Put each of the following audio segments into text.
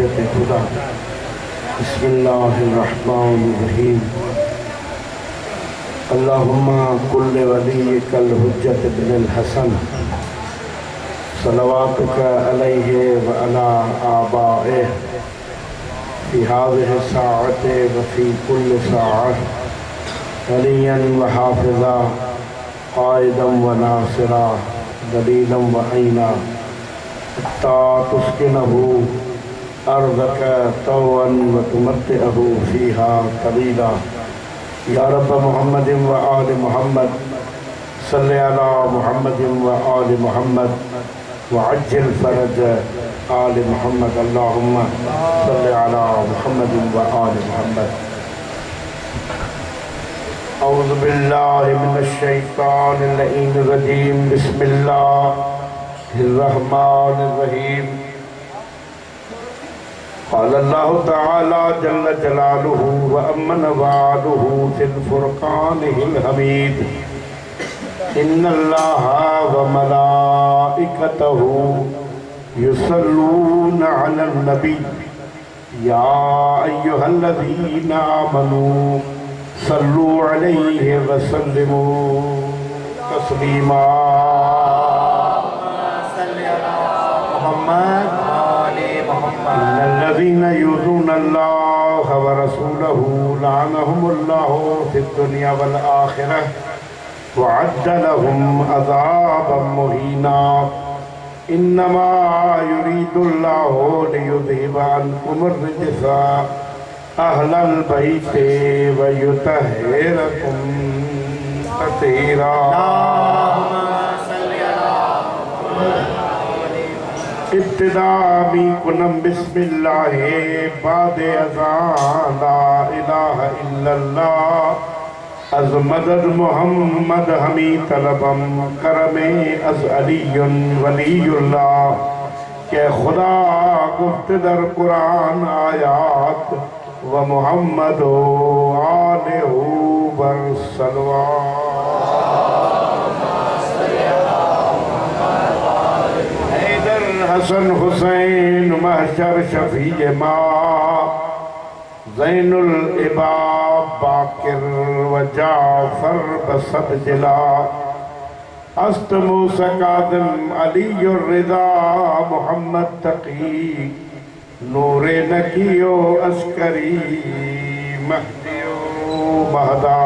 हुज्जत खुदा। बिस्मिल्लाहिर्रहमानिर्रहीम। अल्लाहुम्मा कुल्ले वलिय्यिकल हुज्जत इब्नुल हसन सलवातुका अलैहि व अला आबाइहि फी हाज़िहि साअति व फी कुल्लि साअह वलिय्यन व हाफ़िज़ा क़ाइदन व नासिरा दलीलन व ऐना हत्ता तुस्किनहु अर्ज़का तौअन व तुमत्तिअहु फ़ीहा तवीला। या रब्ब मुहम्मदिन व आलि मुहम्मद सल्लि अला मुहम्मदिन व आलि मुहम्मद व अज्जिल फ़रज आलि मुहम्मद। अल्लाहुम्मा सल्लि अला मुहम्मदिन व आलि मुहम्मद। औज़ु बिल्लाहि मिनश शैतानिर लईनिर रजीम। बिस्मिल्लाहिर रहमानिर रहीम। क़ाल अल्लाहु तआला जल्ल जलालुहु व अम्मन वालुहु फ़िल फ़ुरक़ानिहिल हमीद। इन्नल्लाहा व मलाइकतहु युसल्लूना अलन नबी या अय्युहल्लज़ीना आमनू सल्लू अलैहि व सल्लिमू तस्लीमा। इन्नल्लज़ीना युज़ूनल्लाह व रसूलहु लअनहुमुल्लाहु फ़िद्दुनिया वल आख़िरह व अद्द लहुम अज़ाबन मुहीना। इन्नमा युरीदुल्लाहु लियुज़हिबा अन्कुमुर रिज्सा अहलल बैति व युतहिरकुम तत्हीरा। इब्तिदा मी कुनम बिस्मिल्लाहि बादे अज़ान ला इलाहा इल्लल्लाह अज़ मदद मुहम्मद हमी तलबम करमे अज़ अलीयुन वलीयुल्लाह के खुदा गुफ्त दर कुरान आयात व मुहम्मद आलेहु बर सलवात। हसन हुसैन महशर शफीए मा ज़ैनुल इबाब बाकिर व जाफर बसद जिला अस्त मूसा काज़िम अलीयुर रिज़ा मुहम्मद तकी नूरे नकियो अस्करी महदियो महदा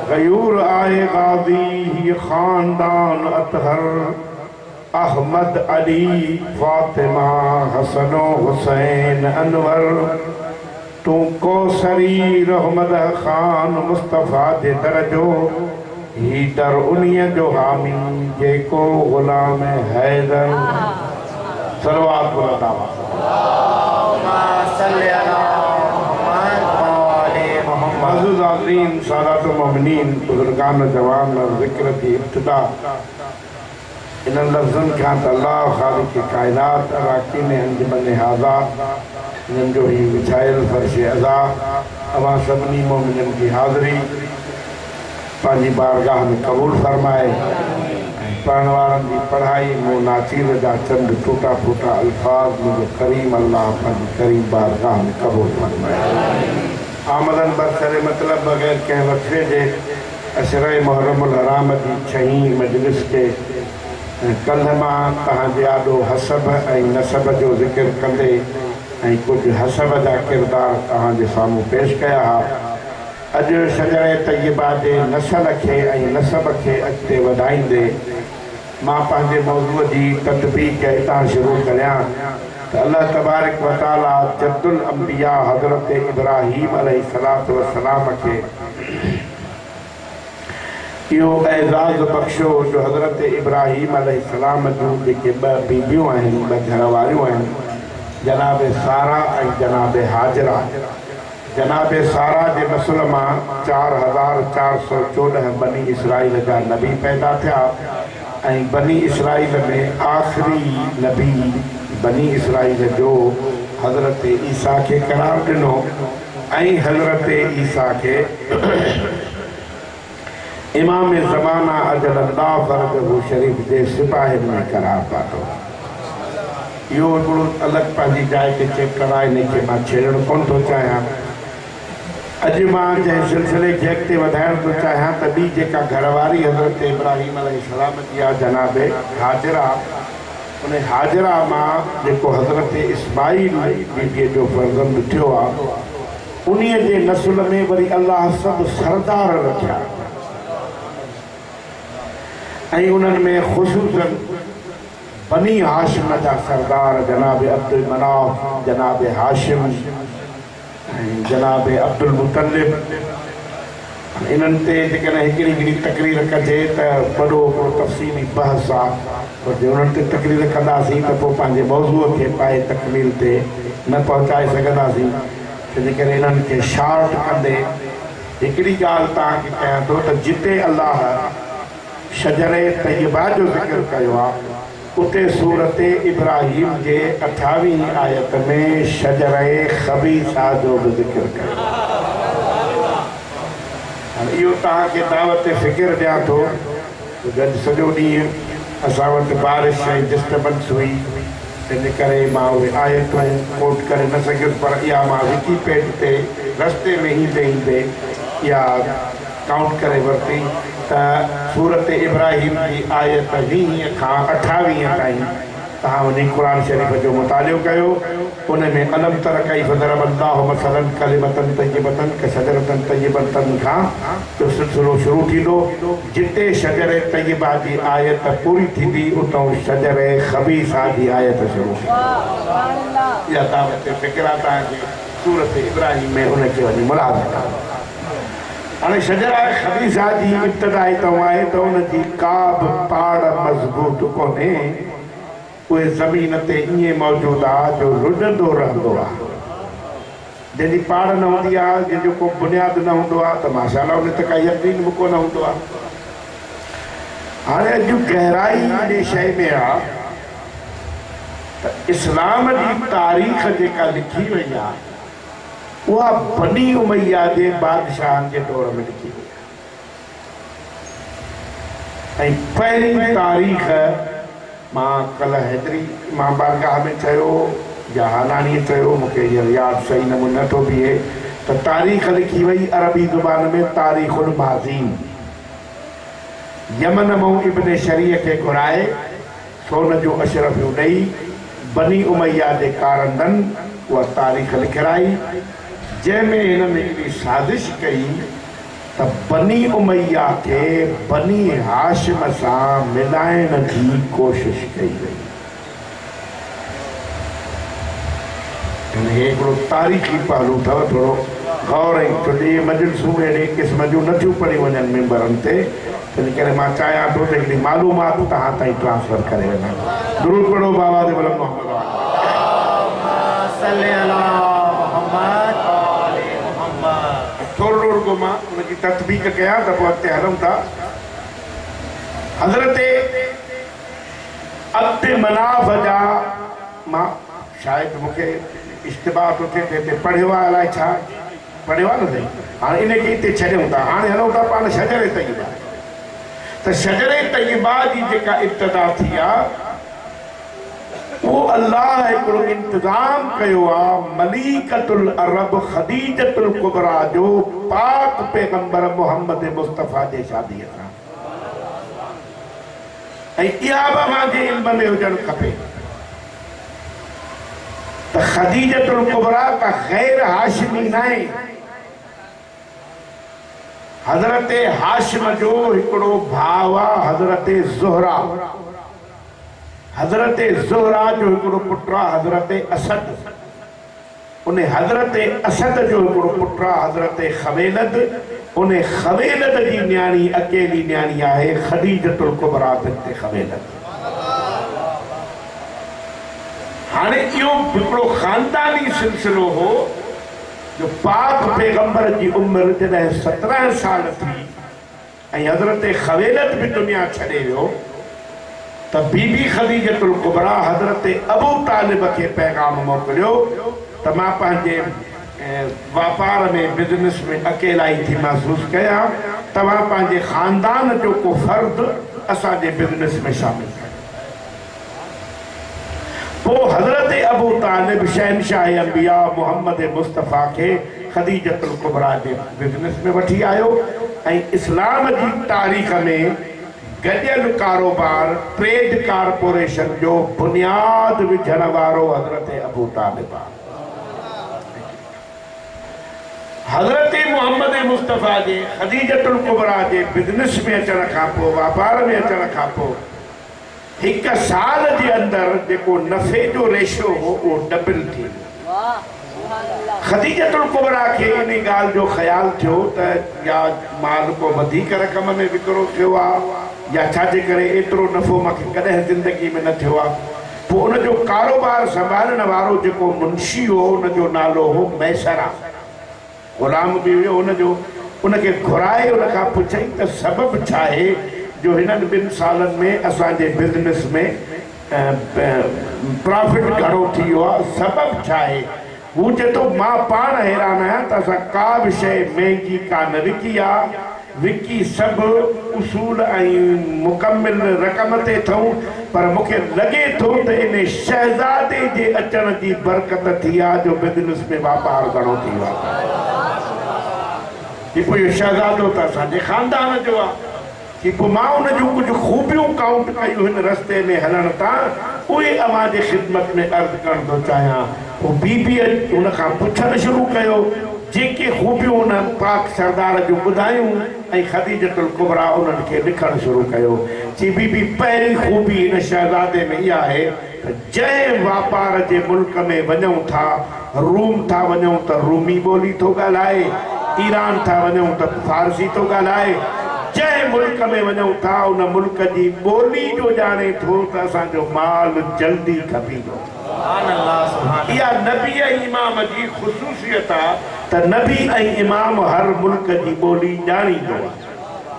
गयूर आए गाजी ही खानदान अतहर अहमद अली फातिमा हसनो हुसैन अनवर तू कौसरी रहमद खान मुस्तफ़ा जे दरजो ही दर उन्हीअ जो हामी जेको गुलाम हैदर सलवात बुलंदावा। अज़ीज़ नाज़रीन सादात मोमिनीन बुज़ुर्गान जवान और ज़िक्र की इब्तिदा इन लफ्ज़न खां त अल्लाह ख़ालिक़ कायनात अराकीन अंजुमन हाज़ा इन्हनि जो ही विछायल फ़र्श अज़ा अवां सभिनी मोमिननि की हाज़िरी पंहिंजी बारगाह में क़बूल फ़रमाए ऐं पढ़ण वारनि जी पढ़ाई मूं नाचीर जा चंद टूटा फूटा अल्फाज़ मुंहिंजो करीम अल्लाह पंहिंजी करीम बारगाह में क़बूल फ़रमाए। आमदन बरसर मतलब बग़ैर कंहिं वक़्फ़े जे अशरे मुहर्रमुल हराम जी छहीं मजलिस के कल्ह मां तव्हांजे आॾो हसब ऐं नसब जो ज़िक्र कंदे ऐं कुझु हसब जा किरदार तव्हांजे साम्हूं पेश कया हा। अॼु शजरे तय्यबा जे नसल खे ऐं नसब खे अॻिते वधाईंदे मां पंहिंजे मौज़ूअ जी तदबीक हितां शुरू करियां त अल्लाह तबारक व तआला जद्दुल अंबिया हज़रत इब्राहीम अलैहिस्सलातु वस्सलाम खे इहो एज़ाज़ बख़्शो जो हज़रत इब्राहीम अलैहिस्सलाम जूं जेके ॿ बीबियूं आहिनि, ॿ घर वारियूं आहिनि, जनाब सारा ऐं जनाब हाजरा। जनाब सारा जे नस्ल मां 4414 बनी इसराइल जा नबी पैदा थिया ऐं बनी इसराइल में आख़िरी नबी बनी इसराइल जो हज़रत ईसा खे क़रार ॾिनो ऐं हज़रत ईसा खे इमाम ज़माना अजल अल्लाह फ़रजहू शरीफ जे सिपाहियुनि में क़रार पातो। यो हिकिड़ो अलॻि पंहिंजी जाइ ते चेक कराए हिनखे मां छेड़णु कोन थो चाहियां। अॼु मां जंहिं सिलसिले खे अॻिते वधाइण थो चाहियां त ॿी जेका घरवारी हज़रत इब्राहिम अलैहिस्सलाम जी आहे जनाब हाजिरा, उन हाजिरा मां जेको हज़रत इस्माईल बीबीअ जो फर्ज़ंद थियो आहे उन्हीअ जे नसुल में वरी अल्लाह सभु सरदार रखिया ऐं उन्हनि में ख़ुशूसन बनी हाशिम जा सरदार जनाब अब्दुल मनाफ, जनाब हाशिम, जनाब अब्दुल मुतलिब, इन्हनि ते जेकॾहिं हिकिड़ी हिकिड़ी तकरीर कजे त वॾो हिकिड़ो तफ़सीली बहस आहे, पर उन्हनि ते तकरीर कंदासीं त पोइ पंहिंजे मौज़ूअ खे पाए तकमील ते न पहुचाए सघंदासीं। तंहिंजे करे इन्हनि खे शार्ट कंदे हिकिड़ी ॻाल्हि तव्हांखे कयां थो त जिते अल्लाह शजरे तय्यबा जो ज़िक्र कयो आहे उते सूरत इब्राहिम जे 28वीं आयत में शजरे खबीसा जो बि ज़िक्र कयो। हाणे इहो तव्हांखे दावत फ़िक्र ॾियां थो त सॼो ॾींहुं असां वटि बारिश ऐं डिस्टर्बेंस हुई, तंहिंजे करे मां उहे आयतूं कोट करे न सघियुसि, पर इहा मां विकीपेड ते रस्ते में ईंदे ईंदे इहा काउंट करे वरिती त सूरत इब्राहिम जी आयत 20 खां 28 ताईं तव्हां वञी क़ुर शरीफ़ जो मुतालियो कयो। उन में अलम तर कैफ़ ज़रब अल्लाहु मसलन कलिमतन तय्यबतन कशजरतन तय्यबतन खां जो सिलसिलो शुरू थींदो। जिते शजरे तय्यबा जी आयत पूरी थींदी उतां शजरे खबीसा जी आयत शुरू थींदी। इहा दावत फ़िक्र आहे तव्हांखे सूरत इब्राहिम में उनखे वञी मुलाज़ा। हाणे शजरा खबीसा जी इब्तिदा इतां आहे त उनजी का बि पाड़ मज़बूत कोन्हे, उहे ज़मीन ते ईअं मौजूदु आहे जो रुॾंदो रहंदो आहे। जंहिंजी पाड़ न हूंदी आहे, जंहिंजो को बुनियादु न हूंदो आहे त माशाअल्लाह उन ते का यकीन बि कोन हूंदो आहे। हाणे अॼु गहराई इन शइ में आहे त इस्लाम जी तारीख़ जेका लिखी वई आहे उहा बनी उमैया जे बादशाहनि जे दौर में लिखी वई आहे। ऐं पहिरीं तारीख़ मां कल्ह हैदरी मां बारगाह में चयो या हानानी चयो, मूंखे इहा यादि सही नमूने नथो बीहे त तारीख़ लिखी वई अरबी ज़ुबान में तारीख़ुल माज़ीन। यमन मां इब्न शरीअ खे घुराए सोन जो अशरफियूं ॾेई बनी उमैया जे कारंदनि उहा तारीख़ लिखाई, जंहिंमें हिननि हिकिड़ी साज़िश कई त बनी उमैया खे बनी हाशिम सां मिलाइण जी कोशिश कई वई। हिकिड़ो तारीख़ी पहलू अथव, थोरो गौर ऐं छोजी मजलिसूं अहिड़े क़िस्म जूं नथियूं पढ़ी वञनि मेंबरनि ते, तंहिंजे करे मां चाहियां थो त हिकिड़ी मालूमात तव्हां ताईं ट्रांसफर करे वञा। दुरूद पढ़ो बाबा ते वलम मोहम्मद थोरो रुगो मां उनजी तत्बीक कयां त पोइ अॻिते हलूं था। हज़रत अब्द मनाफ जा मां शायदि मूंखे इश्तिबाह थो थिए त हिते पढ़ियो आहे, अलाए छा पढ़ियो आहे न साईं। हाणे इनखे हिते छॾियूं था, हाणे हलूं था पाण शजरे तय्यबा। त शजरे तय्यबा जी जेका इब्तिदा थी आहे वो अल्लाह हिकिड़ो इंतज़ाम कयो आहे मलीकतुल अरब खदीजतुल कुबरा जो पाक पैगंबर मोहम्मद मुस्तफ़ा जे शादीअ सां। ऐं इहा बि मुंहिंजे इल्म में हुजणु खपे त खदीजतुल कुबरा का गैर हाशिमी न आहे। हज़रत हाशिम जो हिकिड़ो भाउ आहे हज़रत ज़ुहरा। हज़रत ज़ुहरा जो हिकिड़ो पुटु आहे हज़रत असद। उन हज़रत असद जो हिकिड़ो पुटु आहे हज़रत खवेलद। उन खवेलद जी न्याणी अकेली न्याणी आहे खदीजतुल कुबरा बिन्त खवेलद। हाणे इहो हिकिड़ो ख़ानदानी सिलसिलो हो जो पाक पैगंबर जी उम्र जॾहिं 17 साल थी ऐं हज़रत खवेलद बि दुनिया छॾे वियो त बीबी खदीजतुल कुबरा हज़रत अबू तालिब खे पैगाम मोकिलियो त मां पंहिंजे वापार में बिज़नेस में अकेलाई थी महसूस कयां, तव्हां पंहिंजे ख़ानदान जो को फ़र्द असांजे बिज़नेस में शामिल कयो। पो हज़रत अबू तालिब शहनशाह अंबिया मोहम्मद मुस्तफ़ा के खदीजतुल कुबरा जे बिज़नेस में वठी आयो ऐं इस्लाम जी तारीख़ में गॾियल कारोबार ट्रेड कारपोरेशन जो बुनियाद विझण वारो हज़रत अबू तालिब आहे। हज़रत मोहम्मद मुस्तफ़ा जे खदीजतुल कुबरा जे बिज़नेस में अचण खां पोइ वापार में अचण खां पोइ एक साल के अंदर जो नफ़े जो रेशो हो वो डबल थी वियो। खदीजतुल कुबरा के इन गाल जो ख्याल थियो त या माल को वधीक रकम में विकिरो थियो आहे या छाजे करे एतिरो नफ़ो मूंखे कॾहिं ज़िंदगी में न थियो आहे। पोइ उन जो कारोबार संभालण वारो जेको मुंशी हो उन जो नालो हो मैसरा। ग़ुलाम बि हुयो उन जो। उनखे घुराए उन खां पुछई त सबबु छा आहे जो हिननि 2 सालनि में असांजे बिज़नेस में प्रॉफिट घणो थी वियो आहे, सबबु छा आहे। हू चए थो मां पाण हैरान आहियां त असां का बि शइ महांगी कान विकी आहे, विकी सभु उसूल ऐं मुकमिल रक़म ते अथऊं, पर मूंखे लॻे थो त इन शहज़ादे जे अचण जी बरकत थी आहे जो बिज़नेस में वापारु घणो थी वियो आहे। पोइ इहो शहज़ादो त असांजे ख़ानदान जो आहे कि पोइ मां उन जूं कुझु खूबियूं काउंट कयूं हिन रस्ते में हलण तां, उहे अवां जे ख़िदमत में अर्ज़ु करण थो चाहियां। पोइ बीबीअ उन खां पुछणु शुरू कयो जेके खूबियूं उन पाक सरदार जूं ॿुधायूं ऐं खदीजतुल कुबरा उन्हनि खे लिखणु शुरू कयो। चई बीबी पहिरीं खूबी हिन शहज़ादे में इहा आहे त जंहिं वापार जे मुल्क में वञूं था, रूम था वञूं त रूमी ॿोली थो ॻाल्हाए, ईरान था वञूं त फारसी थो ॻाल्हाए, जंहिं मुल्क में वञूं था उन मुल्क जी ॿोली जो ॼाणे थो त असांजो माल जल्दी खपींदो। इहा नबी ऐं इमाम जी ख़ुसूसियत आहे त नबी ऐं इमाम हर मुल्क जी ॿोली ॼाणींदो आहे।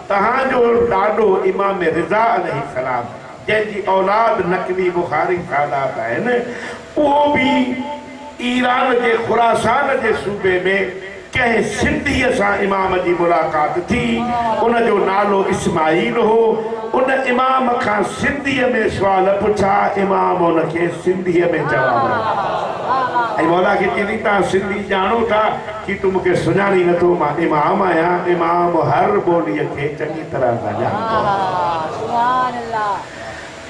तव्हांजो ॾाॾो इमाम रिज़ा अलैहिस्सलाम जंहिंजी औलाद नक़वी बुखारी सादात आहिनि, उहो बि ईरान जे खुरासान जे सूबे में कंहिं सिंधीअ सां इमाम जी मुलाक़ात थी। उन जो नालो इस्माइल हो। उन इमाम खां सिंधीअ में सुवाल पुछा, इमाम उनखे सिंधीअ में जवाब ॾिनो। ऐं मौला खे चई तव्हां सिंधी ॼाणो था कि तूं मूंखे सुञाणी नथो, मां इमाम आहियां। इमाम हर ॿोलीअ खे चङी तरह सां ॼाणींदो।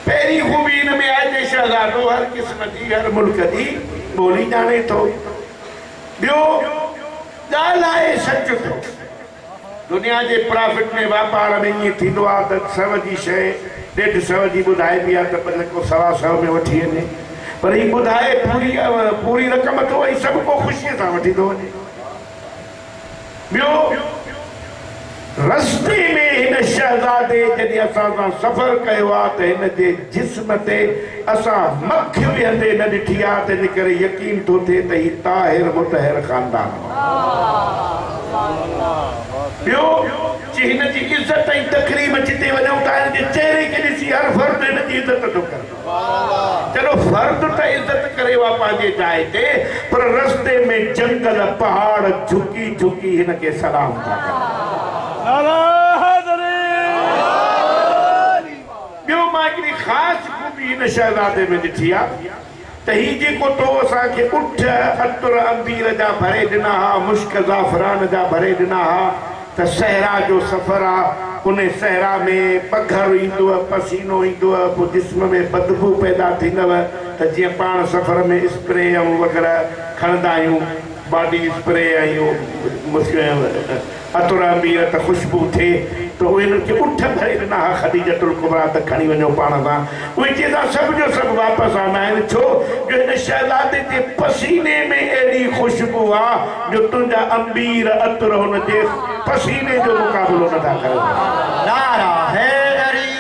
पहिरीं ख़ूबी हिन में आहे त शहज़ादो हर क़िस्म जी हर मुल्क जी ॿोली ॼाणे थो। ॿियो ॻाल्हाए सच थो। दुनिया जे प्रॉफिट में वापार में ईअं थींदो आहे त 100 जी शइ 150 जी ॿुधाइबी आहे त भले को 125 में वठी वञे, पर हीअ ॿुधाए पूरी रक़म थो ऐं सभु को ख़ुशीअ सां वठी थो वञे। ॿियो रस्ते में हिन शहज़ादे जॾहिं असां सां सफ़र कयो आहे त हिन जे जिस्म ते असां मख वेहंदे न ॾिठी आहे, त इन करे यकीन थो थिए त हीउ ताहिर मुतहिर ख़ानदान। ॿियो हिन जी इज़त ऐं तक़रीब जिते वञूं था हिन जे चहिरे खे ॾिसी हर फ़र्द हिन जी इज़त थो करे। चलो फ़र्द त इज़त करे वा पंहिंजे जाइ ते, पर रस्ते में जंगल पहाड़ झुकी झुकी हिन खे सलाम था कनि। ॿियो मां हिकिड़ी ख़ासि ख़ूबी हिन शहज़ादे में ॾिठी आहे त हीउ जेको तो असांखे उठ अतुर अंबीर जा भरे ॾिना हा, मुश्क ज़ाफ़रान जा भरे ॾिना हा, त सहरा जो सफ़र आहे। उन सहरा में पघर ईंदो, पसीनो ईंदो, पोइ जिस्म में बदबू पैदा थींदव त जीअं पाण सफ़र में स्प्रे ऐं वग़ैरह खणंदा आहियूं, बॉडी स्प्रे ऐं अतुर अंबीर त ख़ुशबू थिए, त उहे हिननि खे उठ भरे ॾिना हा खदीजतुल कुबरा त खणी वञो पाण सां। उहे चवंदा सभु जो सभु वापसि आना आहिनि, छो जो हिन शहज़ादे जे पसीने में अहिड़ी ख़ुशबू आहे जो तुंहिंजा अंबीर अतुर हुन जे पसीने जो मुक़ाबिलो नथा करे। नारा हैदरी।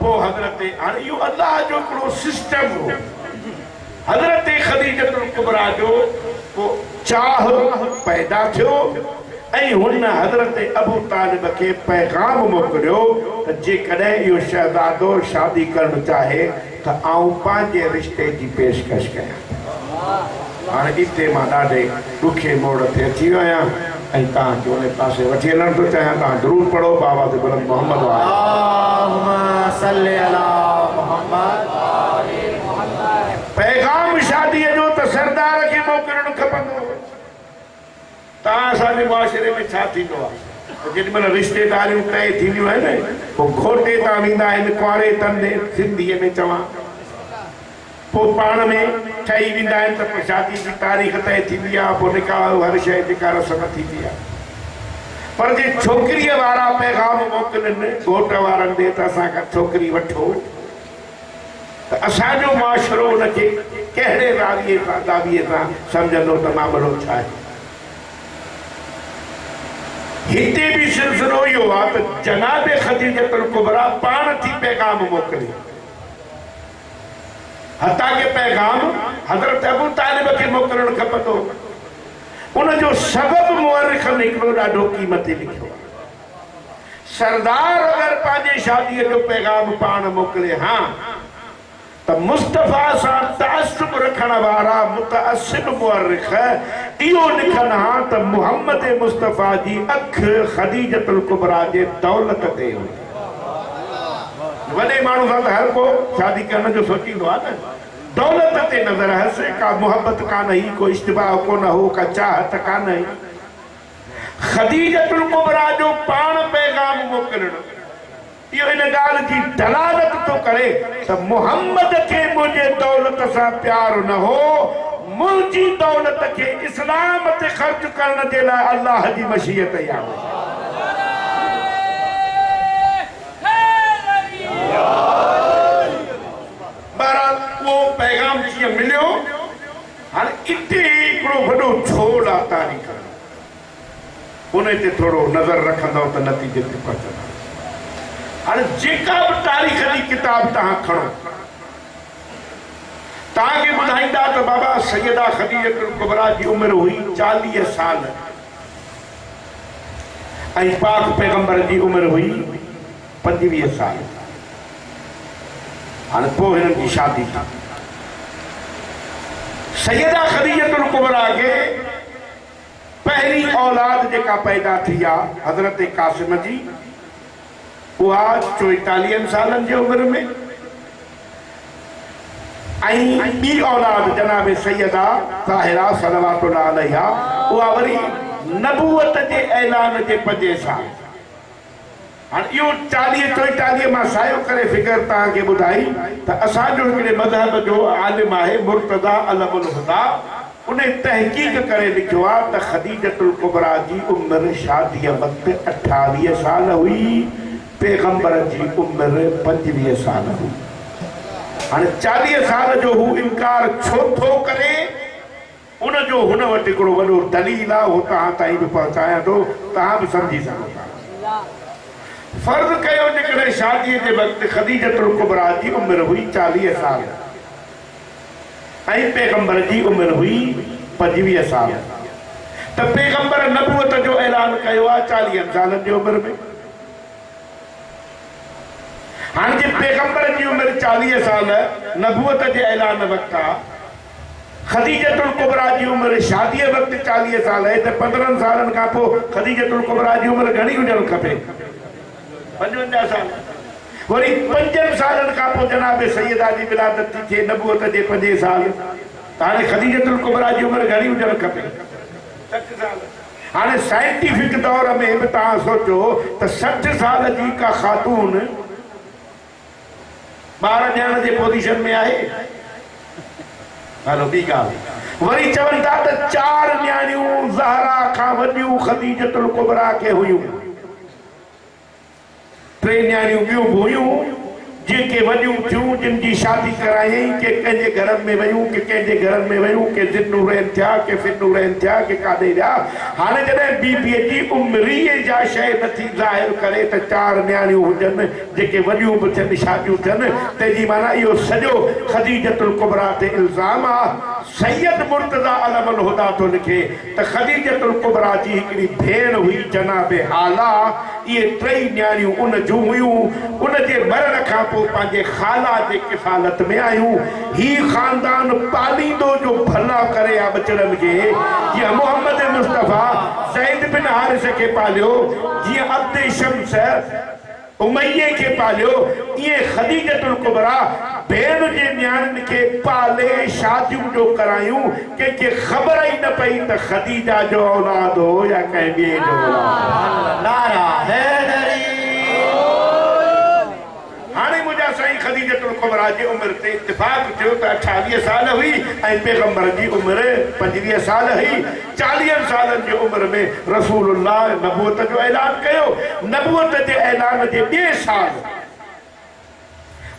पोइ हज़रत हाणे इहो अलाह जो हिकिड़ो सिस्टम हो। हज़रत खदीजतुल कुबरा जो को चाह पैदा थियो ऐं हुन हज़रत अबू तालिब खे पैगाम मोकिलियो त जेकॾहिं इहो शहज़ादो शादी करणु चाहे त आउं पंहिंजे रिश्ते जी पेशकश कयां। हाणे हिते मां ॾाढे ॾुखे मोड़ ते अची वियो आहियां ऐं तव्हांखे उन पासे वठी हलणु थो चाहियां। तव्हां ज़रूरु पढ़ो बाबा ते बुलंद मोहम्मद। सरदार खे मोकिलणु खपंदो। तव्हां असांजे मुआशिरे में छा थींदो आहे, जेॾीमहिल रिश्तेदारियूं तय थींदियूं आहिनि पोइ घोटे तां वेंदा आहिनि, कुंवारे तंदे सिंधीअ में चवां, पोइ पाण में ठही वेंदा आहिनि त पोइ शादी जी तारीख़ तय थींदी आहे, पोइ निकाह हर शइ जेका रस्म थींदी आहे। पर जे छोकिरीअ वारा पैगाम मोकिलनि घोट वारनि ॾे त असां खां छोकिरी वठो, त असांजो मुआशिरो उनखे कहिड़े दावीअ सां सम्झंदो त मामलो छा आहे। हिते भी सिलसिलो इहो आहे त जनाब खदीजतुल कुबरा पाण थी पैगाम मोकिले, हता के पैगाम हज़रत अबू तालिब खे मोकिलणु खपंदो। उनजो सबब मुअर्रिखन हिकिड़ो ॾाढो क़ीमती लिखियो आहे। सरदार अगरि पंहिंजे शादीअ जो पैगाम पाण मोकिले हा त मुस्तफ़ा सां तासुब रखण वारा मुतअस्सिब मुअर्रिख इहो लिखनि हा त मुहम्मद मुस्तफ़ा जी अख खदीजतुल कुबरा जे दौलत ते हुई। वॾे माण्हू सां त हर को शादी करण जो सोचींदो आहे न, दौलत ते नज़र हस, का मोहब्बत कान हुई, को इश्तिबाह कोन हो, का चाहत कान हुई। खदीजतुल कुबरा जो पाण पैगाम मोकिलणु इहो इन ॻाल्हि जी दलालत थो करे त मुहम्मद खे मुंहिंजे दौलत सां प्यार न हो, मुंहिंजी दौलत खे इस्लाम ते ख़र्च करण जे लाइ अल्लाह जी मशीयत ई आहे। बहरहाल उहो पैगाम जीअं मिलियो, हाणे इते हिकिड़ो वॾो छोड़ आहे तारीख़, उन ते थोरो नज़र रखंदव त नतीजे ते पहुचंदव। हाणे जेका बि तारीख़ जी किताब तव्हां खणो, तव्हांखे ॿुधाईंदा त बाबा सैयदा खदीजतुल कुबरा जी उमिरि हुई 40 साल ऐं पाक पैगंबर जी उमिरि हुई 25 साल। हाणे पोइ हिननि जी शादी थी। सैयदा खदीजतुल कुबरा खे पहिरीं औलाद जेका पैदा थी आहे हज़रत कासिम जी, उहा 44 सालनि जी उमिरि में, ऐं ॿी औलाद जनाब सैयदा ताहिरा सलवातुल्लाह अलैहा उहा वरी नबूवत जे ऐलान जे 5 साल। हाणे इहो 40-44 मां सायो करे फिगर तव्हांखे ॿुधाई त असांजो हिकिड़े मज़हब जो आलिम आहे मुर्तज़ा अलमुल हुदा, उन तहक़ीक़ करे लिखियो आहे त खदीजतुल कुबरा जी उमिरि शादीअ वक़्तु 28 साल हुई, पैगंबर जी उमिरि 25 साल हुई। हाणे 40 साल जो हू इनकार छो थो करे, उनजो हुन वटि हिकिड़ो वॾो दलील आहे, उहो तव्हां ताईं बि पहुचायां थो, तव्हां बि सम्झी सघो था। फर्ज़ कयो जेकॾहिं शादीअ जे वक़्तु खदीजतुल कुबरा जी उमिरि हुई 40 साल ऐं पैगंबर जी उमिरि हुई 25 साल, त पैगंबर नबूवत जो ऐलान कयो आहे 40 सालनि जी उमिरि में। हाणे जे पैगंबर जी उमिरि 40 साल नबूवत जे ऐलान वक़्तु आहे, खदीजतुल कुबरा जी उमिरि शादीअ वक़्तु 40 साल आहे, त 15 सालनि खां पोइ खदीजतुल कुबरा जी उमिरि घणी हुजणु खपे? 55 साल। वरी 5 सालनि खां पोइ जनाब सैयदा जी विलादत थी थिए नबूवत जे 5 साल, त हाणे खदीजतुल कुबरा जी उमिरि घणी हुजणु खपे? 60 साल। हाणे साइंटिफिक दौर में बि तव्हां सोचो त 60 साल जी का ख़ातून ॿार ॾियण जे पोज़ीशन में आहे? हलो ॿी ॻाल्हि वरी चवनि था त 4 न्याणियूं ज़हरा खां वॾियूं खदीजतुल कुबरा खे हुयूं, 3 न्याणियूं ॿियूं बि हुयूं जेके वॾियूं थियूं, जिन जी शादी करायईं, के कंहिंजे घरनि में वयूं, के कंहिंजे घरनि में वयूं, के ज़िन्नूरैन थिया, के फिन्नूरैन थिया, के काॾे विया। हाणे जॾहिं बीबीअ जी उमिरि जा शइ नथी ज़ाहिर करे त 4 न्याणियूं हुजनि जेके वॾियूं बि थियनि, शादियूं थियनि, तंहिंजी माना इहो सॼो खदीजतुल कुबरा ते इल्ज़ाम आहे। सैयद मुर्तज़ा अलमुल हुदा थो लिखे त खदीजतुल कुबरा जी हिकिड़ी भेण हुई जनाब हाला, इहे 3 न्याणियूं उन जूं हुयूं। उन जे मरण खां पोइ पंहिंजे ख़ाला जे किफ़ालत में आयूं। ही ख़ानदान पालींदो जो भला करे आ बचड़नि खे, जीअं मोहम्मद मुस्तफ़ा ज़ैद बिन हारिस खे पालियो, जीअं अब्द शम्स उमैया के पालियो, ये खदीजतुल कुबरा भेण जे न्याणियुनि खे पाले शादियूं जो करायूं, कंहिंखे ख़बर ई न पई त ख़दीजा जो औलाद हो या कंहिं ॿिए जो औलाद। नारा हैदरी। हाणे मुंहिंजा साईं ख़दीजतुल कुबरा जी उमिरि ते इत्तिफ़ाक़ थियो त 28 साल हुई ऐं पैगंबर जी उमिरि 25 साल हुई। 40 सालनि जी उमिरि में रसूलुल्लाह नबूअत जो ऐलान कयो। नबूअत जे ऐलान जे ॿिए साल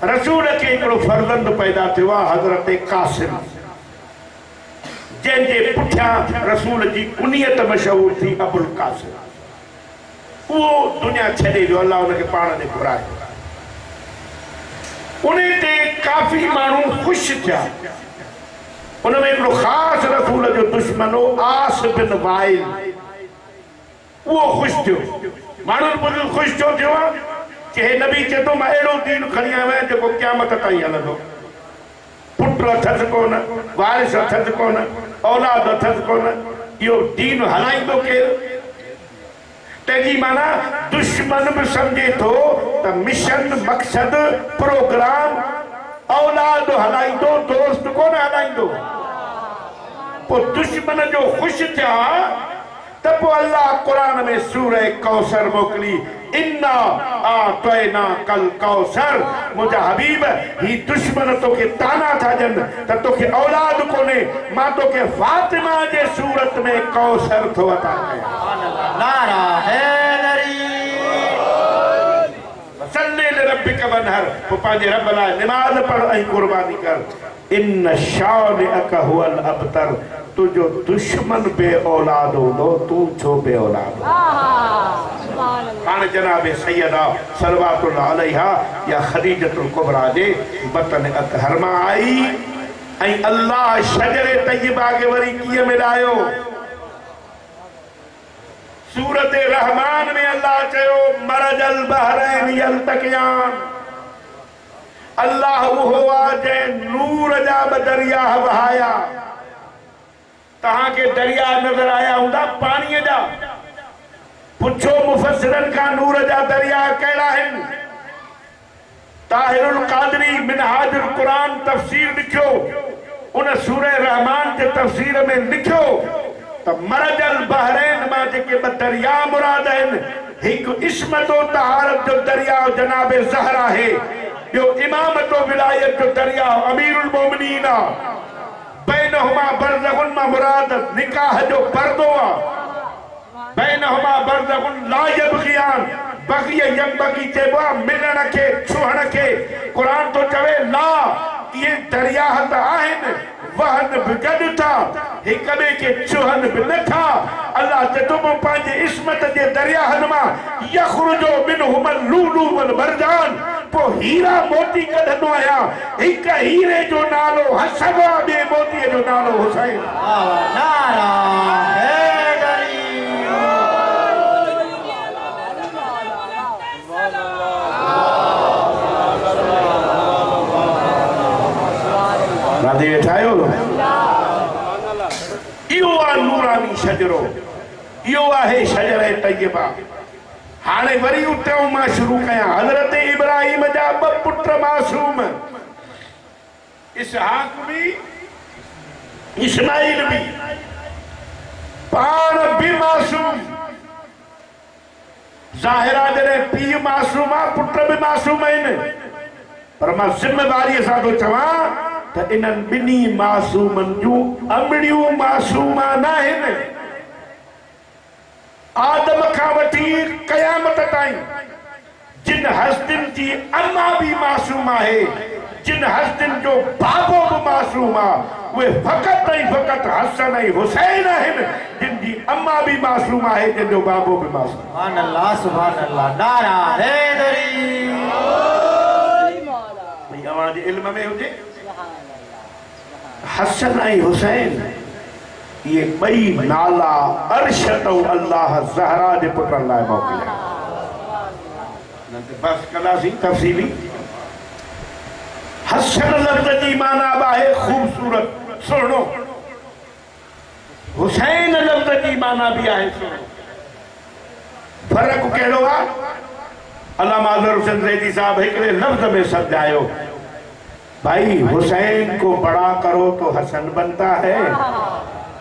रसूल खे हिकिड़ो फर्ज़ंद पैदा थियो आहे, हज़रत कासिम, जंहिंजे पुठियां रसूल जी कुनियत मशहूर थी अबुल कासिम। उहो दुनिया छॾे वियो, अल्लाह हुनखे पाण ने घुरायो। उन ते काफ़ी माण्हू ख़ुशि थिया। उन में हिकिड़ो ख़ासि रसूल जो दुश्मन हो आस बिन वाइल, उहो ख़ुशि थियो। माण्हुनि ॿुधी ख़ुशि छो थियो आहे कि हे नबी चए थो मां अहिड़ो दीन खणी आयो आहियां जेको क़यामत ताईं हलंदो। पुट अथसि कोन, वारिस अथसि कोन, औलाद अथसि कोन, इहो दीन हलाईंदो केरु? तंहिंजी माना दुश्मन बि सम्झे थो त मिशन, मक़सद, प्रोग्राम औलाद हलाईंदो, दोस्त कोन हलाईंदो। पोइ दुश्मन जो ख़ुशि थिया त पोइ अल्लाह क़ुरान में सूरह कौसर मोकिली, इन्ना आतैना कल कौसर। मुंहिंजा हबीब, ही दुश्मन तोखे ताना था ॾियनि त तोखे औलाद कोन्हे, मां तोखे फातिमा जे सूरत में कौसर थो अता कयां। नारा हैदरी। सल्ले लिरब्बिक वनहर, पोइ पंहिंजे रब लाइ निमाज़ पढ़ ऐं कुर्बानी कर। इन शानिअक हुवल अबतर, तुंहिंजो दुश्मन बे औलाद हूंदो, तूं छो बे औलाद? हाणे जनाब सैयदा सलवातुल्लाह अलैहा या ख़दीजतुल कुबरा जे बतन अतहर मां आई ऐं अल्लाह शजरे तय्यबा खे वरी कीअं मिलायो? सूरत रहमान में अल्लाह चयो मरजल बहरैन यल्तक़ियान। अल्लाह उहो आहे जंहिं नूर जा ॿ दरिया वहाया। तव्हांखे दरिया नज़र आया हूंदा पाणीअ जा, पुछो मुफ़स्सिरनि खां नूर जा दरिया कहिड़ा आहिनि? ताहिरुल क़ादरी मिनहाजुल क़ुरान तफ़सीर लिखियो, उन सूरह रहमान जे तफ़सीर में लिखियो त मरजल बहरैन मां जेके ॿ दरिया मुराद आहिनि, हिकु इस्मत व तहारत जो दरिया जनाब ज़हरा आहे, ॿियो इमामत व विलायत जो दरिया अमीरुल मोमिनीन आहे। बैनहुमा बरज़खुन मां मुराद निकाह जो पर्दो आहे। बैनहुमा बरज़खुन ला यबग़ियान, बग़ी यंबग़ी चइबो आहे मिलण खे, छुहण खे। क़ुरान तो चवे ला, इहे दरिया त आहिनि, वहन बि गॾु था, हिक ॿिए खे छुहनि बि नथा। अल्लाह चए थो मां पंहिंजे इस्मत जे दरियाहनि मां यख़रुजु मिनहुमल लूलू वल मरजान, पोइ हीरा मोती कढंदो आहियां। हिक हीरे जो नालो हसन आहे, ॿिए मोतीअ जो नालो हुसैन। नारा हैदरी। राधे वेठा आहियो? इहो आहे नूरानी शजरो, इहो आहे शजरे तय्यबा। हाणे वरी उतां मां शुरू कयां। हज़रत इब्राहिम जा ॿ पुट मासूम, इसहाक भी इस्माइल भी, पाण भी मासूम। ज़ाहिरा जॾहिं पीउ मासूम आहे, पुट भी मासूम आहिनि, पर मां ज़िम्मेवारीअ सां थो चवां त इन्हनि ॿिन्ही मासूमनि जूं अमड़ियूं मासूमा न आहिनि। आदम खां वठी क़यामत ताईं जिन हस्तियुनि जी अम्मा भी मासूम आहे, जिन हस्तियुनि जो बाबो भी मासूम आहे, उहे फ़क़त ऐं फ़क़त हसन ऐं हुसैन आहिनि, जिन जी अम्मा भी मासूम आहे, जिन जो बाबो भी मासूम। सुभान अल्लाह, सुभान अल्लाह। नारा हैदरी। अवां जे इल्म में हुजे हसन ऐं हुसैन, ये ॿई नाला अर्श तो अल्लाह ज़हरा जे पुटनि लाइ मोकिलिया। बस कलासी तफ़सीली। हसन लफ़्ज़ जी माना आहे खूबसूरत, सुहिणो। हुसैन लफ़्ज़ जी माना भी आहे सुहिणो। फ़र्क़ु कहिड़ो आहे? अल्लामा अज़हर हुसैन ज़ैदी साहब हिकिड़े लफ़्ज़ में सम्झायो। भाई हुसैन को बड़ा करो तो हसन बनता है,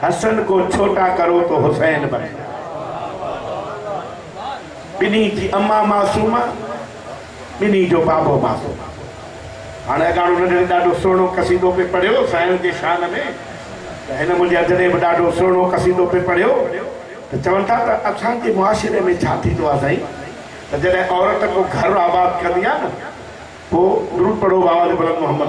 हसन को छोटा करो तो हुसैन बनता है। बिनी जी अम्मा मासूमा, बिनी जो बाबो मासूमा। हाणे अगाड़ो नंढड़े ॾाढो सुहिणो कसीदो पे पढ़ियो साईं जे शान में, त हिन मुंहिंजे अजरे बि ॾाढो सुहिणो कसीदो पे पढ़ियो। त चवनि था त असांजे मुआशिरे में छा थींदो आहे साईं, त जॾहिं औरत को घर आबाद कंदी आहे न, पोइ दुरूद पढ़ो बाबा जे बुलंद मोहम्मद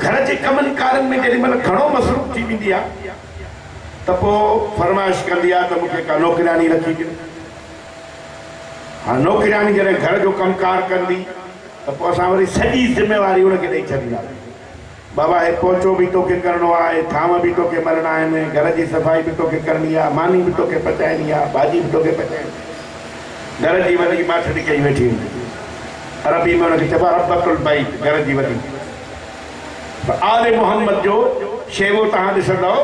घर जे कमनि कारनि में जेॾी महिल घणो मसरूफ़ थी वेंदी आहे त पोइ फरमाइश कंदी आहे त मूंखे का नौकिरानी रखी ॾियो। हाँ नौकिरानी जॾहिं घर जो कमकार कंदी त पोइ असां वरी सॼी ज़िम्मेवारी उनखे ॾेई छॾींदासीं। बाबा हे पोचो भी तोखे करिणो आहे, थाम भी तोखे मलणा आहिनि, घर जी सफ़ाई भी तोखे करणी आहे, मानी भी तोखे पचाइणी आहे, भाॼी भी तोखे पचाइणी आहे। घर जी वॾी माठड़ी कई वेठी हूंदी, अरबी में उनखे चइबो आहे रब्बतुल बैत, घर जी वॾी। आले मोहम्मद जो शेवो तव्हां ॾिसंदव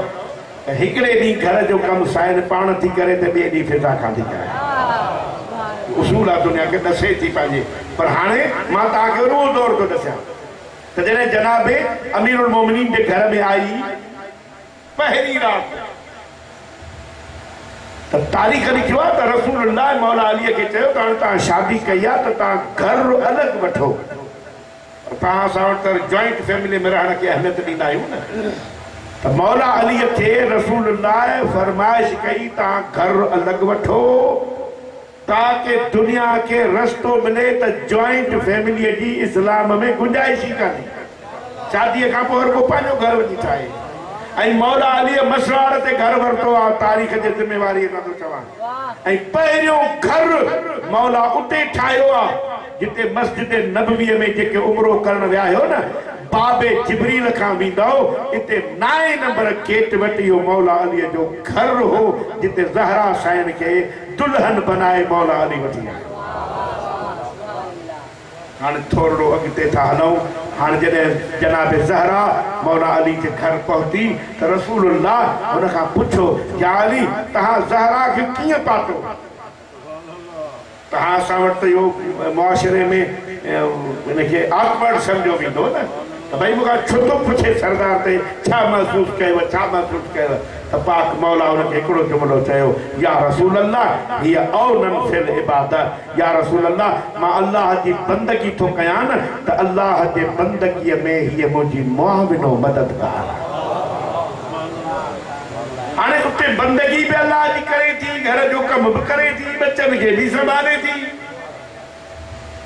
त हिकिड़े ॾींहुं घर जो कमु साईं पाण थी करे त ॿिए ॾींहुं फिज़ा खां थी करे। उसूल आहे दुनिया खे ॾसे थी पंहिंजे, पर हाणे मां तव्हांखे रोज़ दौर थो ॾसां त जॾहिं जनाबे अमीरुल मोमिनीन जे घर में आई पहिरीं राति त तारीख़ लिखियो आहे त रसूलुल्लाह मौला अलीअ खे चयो त हाणे तव्हां शादी कई आहे त तव्हां घर अलॻि वठो। तव्हां असां वटि त जॉइंट फैमिली में रहण खे अहमियत ॾींदा आहियूं न, त मौला अलीअ खे रसूलुल्लाह फरमाइश कई तव्हां घर अलॻि वठो ताकि दुनिया के रस्तो मिले त जॉइंट फैमिली जी इस्लाम में गुंजाइश ही कान्हे। शादी खां पोइ हर को पंहिंजो घर वञी ठाहे, ऐं मौला अलीअ मसवाड़ ते घर वरितो आहे, तारीख़ जे ज़िम्मेवारी खां थो चवां। ऐं पहिरियों घर मौला उते ठाहियो आहे जिते मस्जिद नबवीअ में जेके उमरो करण विया आहियो न, बाबे जिब्रील खां वेंदो इते 9 नंबर गेट वटि इहो मौला अलीअ जो घर हो जिते ज़हरा साईं खे दुल्हन बनाए मौला अली वठी आया। हाणे थोरो अॻिते था हलूं। हाणे जॾहिं जनाब ज़हरा मौला अली जे घर पहुती त रसूलुल्लाह हुन खां पुछो या अली तव्हां ज़हरा खे कीअं पातो? तव्हां असां वटि त इहो मुआशिरे में हिनखे आकवर्ड सम्झो वेंदो न, त भई मूंखां छो थो पुछे सरदार ते छा महसूस कयो, छा महसूस कयो? त पाक मौला हुनखे हिकिड़ो जुमिलो चयो, या रसूल अल्लाह हीअ औनन फिल इबादत, या रसूल अल्लाह मां अल्लाह जी बंदगी थो कयां न त अल्लाह जे बंदगीअ में हीअ मुंहिंजी मुआविनो मददगार आहे। हाणे उते बंदगी बि अल्लाह जी करे थी, घर जो कम बि करे थी, बच्चनि खे बि संभाले थी।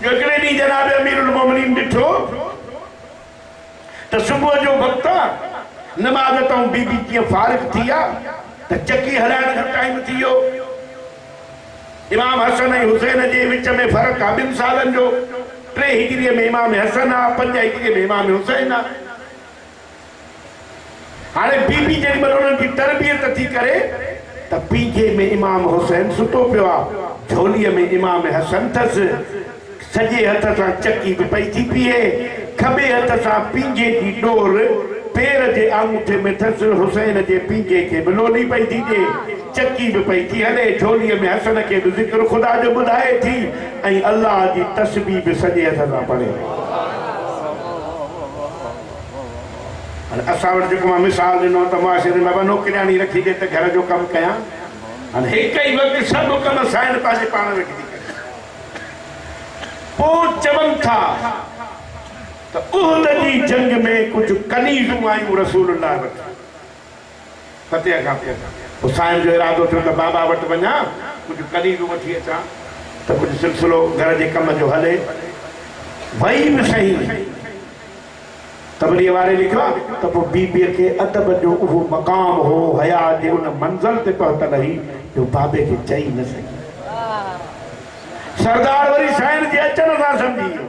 हिकिड़े ॾींहुं जनाब अमीरुल मोमिनीन ॾिठो त सुबुह जो वक़्तु आहे, नमाज़ तां बीबी कीअं फारिग थी आहे त चकी हलाइण जो टाइम थी वियो। इमाम हसन ऐं हुसैन जे विच में फ़र्क़ु आहे 2 सालनि जो। 3 हिजरीअ में इमाम हसन आहे, 5 हिजरीअ में इमाम हुसैन आहे। हाणे बीबी जेॾी महिल उन्हनि जी तरबियत थी करे त पींघे में इमाम हुसैन सुतो पियो आहे, झोलीअ में इमाम हसन अथसि, सॼे हथ सां चकी बि पई थी पीए, खॿे हथ सां पींघे जी डोर पेर जे आंगूठे में अथसि, हुसैन जे पींघे खे बि लोली पई थी ॾिए, चकी बि पई थी हले, झोलीअ में हसन खे बि ज़िक्र ख़ुदा जो ॿुधाए थी, ऐं अल्लाह जी तस्बीह बि सॼे हथ सां पढ़े। असां वटि जेको मां मिसाल ॾिनो त मुआशिरे में बाबा नौकिरानी रखी ॾे त घर जो कमु कयां। हाणे हिकु ई वक़्तु सभु कम साईं पंहिंजे पाण वेठी थी करे। पोइ चवनि था त उहद जी जंग में कुझु कनीज़ूं आयूं रसूलुल्लाह वटि फतेह खां पोइ साईं जो इरादो थियो त बाबा वटि वञा, कुझु कनीज़ूं वठी अचां त कुझु सिलसिलो घर जे कम जो हले। वई बि सही तबरीअ वारे लिखियो आहे त पोइ बीबीअ खे अदब जो उहो मक़ाम हो, हया जे उन मंज़िल ते पहुतल हुई जो बाबे खे चई न सघी। सरदार वरी साईं जे अचण सां सम्झी वियो,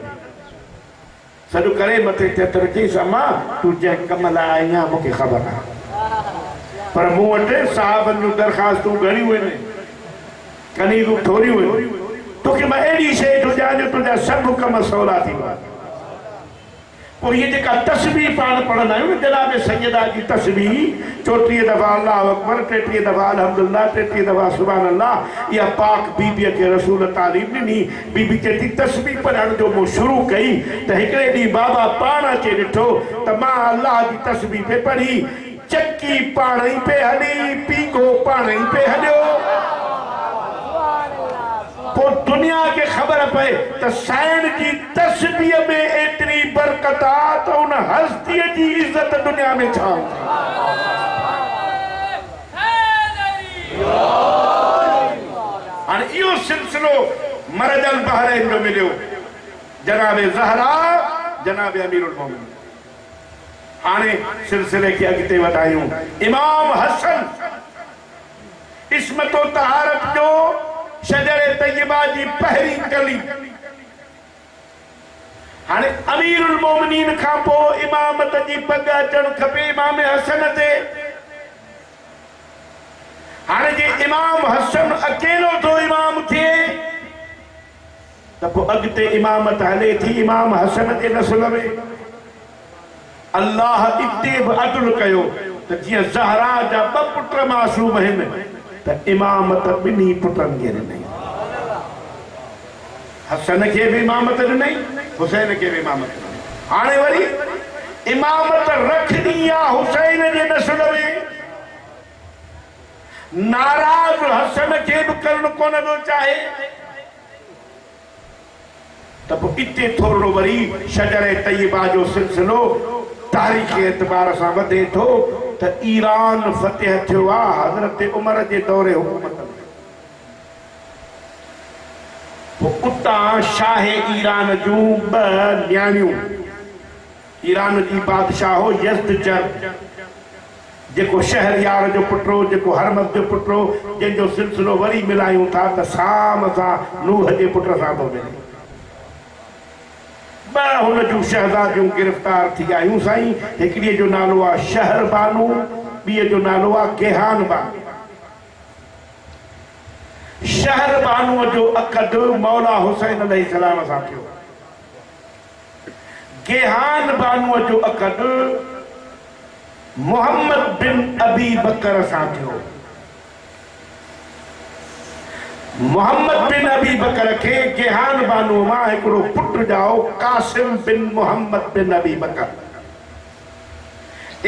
सॼो करे मथे चतर चई अम्मा तूं जंहिं कम लाइ आई आहीं मूंखे ख़बर आहे, पर मूं वटि साहबनि जूं दरख़्वास्तूं घणियूं आहिनि, कनीज़ूं थोरियूं आहिनि, तोखे मां अहिड़ी शइ थो ॾियां जो तुंहिंजा सभु कम सवला थी विया। पोइ ये जेका तस्बीह पाण पढ़ंदा आहियूं न जनाब सैयदा जी तस्बीह 34 दफ़ा अल्लाहु अकबर 33 दफ़ा अल्हम्दुलिल्लाह 33 दफ़ा सुभान अल्लाह इहा पाक बीबीअ खे रसूल तालीम ॾिनी। बीबी चए थी तस्बीह पढ़ण जो मूं शुरू कई त हिकिड़े ॾींहुं बाबा पाण अचे ॾिठो त मां अल्लाह जी तस्बीह पे पढ़ी, चक्की पाण ई पे हली, पींघो पाण ई पे हलियो। पोइ दुनिया खे ख़बर पए त साईं जी तस्बीह में एतिरी बरकत आहे त उन हस्तीअ जी इज़त दुनिया में छा हाणे इहो सिलसिलो मरजल बहरैन जो मिलियो जनाब ज़हरा जनाब अमीरुल मोमिनीन। हाणे सिलसिले खे अॻिते वधायूं। इमाम हसन इस्मतो तहारत जो शजरे तय्यबा जी पहिरीं कली। हाणे अमीरुल मोमिनीन खां पोइ इमामत जी पग अचणु खपे इमाम हसन ते। हाणे जे इमाम हसन अकेलो थो इमाम थिए त पोइ अॻिते इमामत हले थी इमाम हसन जे नस्ल में। अल्लाह इते बि अदल कयो त जीअं ज़हरा जा 2 पुट मासूम आहिनि त इमामत ॿिन्ही पुटनि खे ॾिनई। हसन खे बि इमामत ॾिनई, हुसैन खे बि इमामत ॾिनई। हाणे वरी इमामत रखणी आहे हुसैन जे नस्ल में। नाराज़ हसन खे बि करणु कोन थो चाहे त पोइ इते थोरो वरी शजरे तय्यबा जो सिलसिलो तारीख़ी एतबार सां वधे थो त ईरान फतेह थियो आहे हज़रत उमर जे दौरे हुकूमत में। पोइ उतां शाह ईरान जूं 2 न्याणियूं, ईरान जी बादशाह हो यज़्दजर जेको शहरयार जो पुटु हो, जेको हरमत जो पुटु हो, जंहिंजो सिलसिलो वरी मिलायूं था त साम सां नूह जे पुट सां थो मिले। 2 हुन जूं शहज़ादियूं गिरफ़्तार थी आयूं साईं। हिकिड़ीअ जो नालो आहे शहर बानू, ॿीअ जो नालो आहे गेहान बानू। शहर बानूअ जो अक़द मौला हुसैन अलैहिस्सलाम सां थियो। गेहान बानूअ जो अक़द मोहम्मद बिन अबी बकर सां थियो। मोहम्मद बिन अबी बकर खे गेहान बानू मां हिकिड़ो पुटु ॼाओ कासिम बिन मोहम्मद बिन अबी बकर।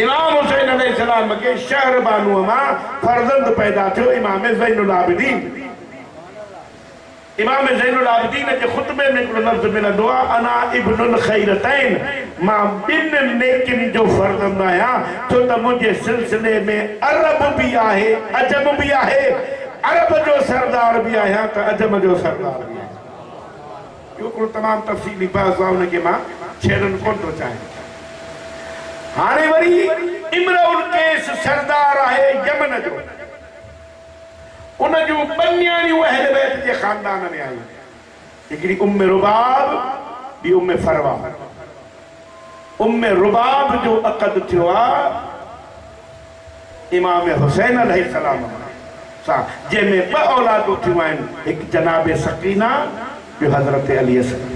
इमाम हुसैन अलैहिस्सलाम के शहर बानू मां फर्जंद पैदा थियो इमाम ज़ैनुल आबिदीन। इमाम ज़ैनुल आबिदीन जे खुतबे में हिकिड़ो लफ़्ज़ मिलंदो आहे अना इब्नुल खैरतैन, मां 2 नेकिन जो फर्जंद आहियां छो त मुंहिंजे सिलसिले में अरब बि आहे अजम बि आहे, अरब जो सरदार भी आया तो अजम जो सरदार भी आया। यो तमाम तफसीली बहस आहे उनके मां छेड़न कोन थो चाहे। हाणे वरी इमरुल कैस सरदार आहे यमन जो, उन जूं 2 न्याणियूं अहल बैत जे खानदान में आयूं। हिकिड़ी उम्मे रुबाब ॿी उम्मे फरवा। उम्मे रुबाब जो अक़द थियो आहे इमाम हुसैन अलैहिस्सलाम सां, जंहिंमें 2 औलादूं थियूं आहिनि, हिकु जनाब सकीना ॿियो हज़रत अली असग़र।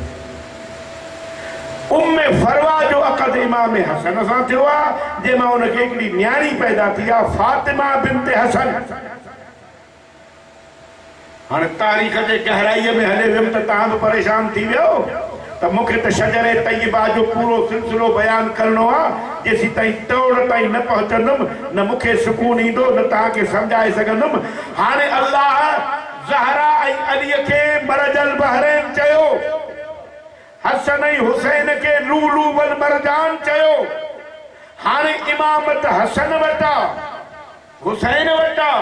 उम्मे फरवा जो अक़द इमाम हसन सां थियो आहे जंहिंमां उनखे हिकिड़ी न्याणी पैदा थी आहे फातिमा बिन्त हसन। हाणे तारीख़ जे गहराईअ में हले वियुमि त तव्हां बि परेशान थी वियो त मूंखे त शजरे तय्यबा जो पूरो सिलसिलो बयान करणो आहे। जेसीं ताईं तोड़ ताईं न पहुचंदुमि न मूंखे सुकून ईंदो न तव्हांखे सम्झाए सघंदुमि। हाणे अल्लाह ज़हरा ऐं अलीअ खे मरजल बहरैन चयो, हसन ऐं हुसैन खे लूलू वल मरजान चयो। हाणे इमामत हसन वटा हुसैन वटा।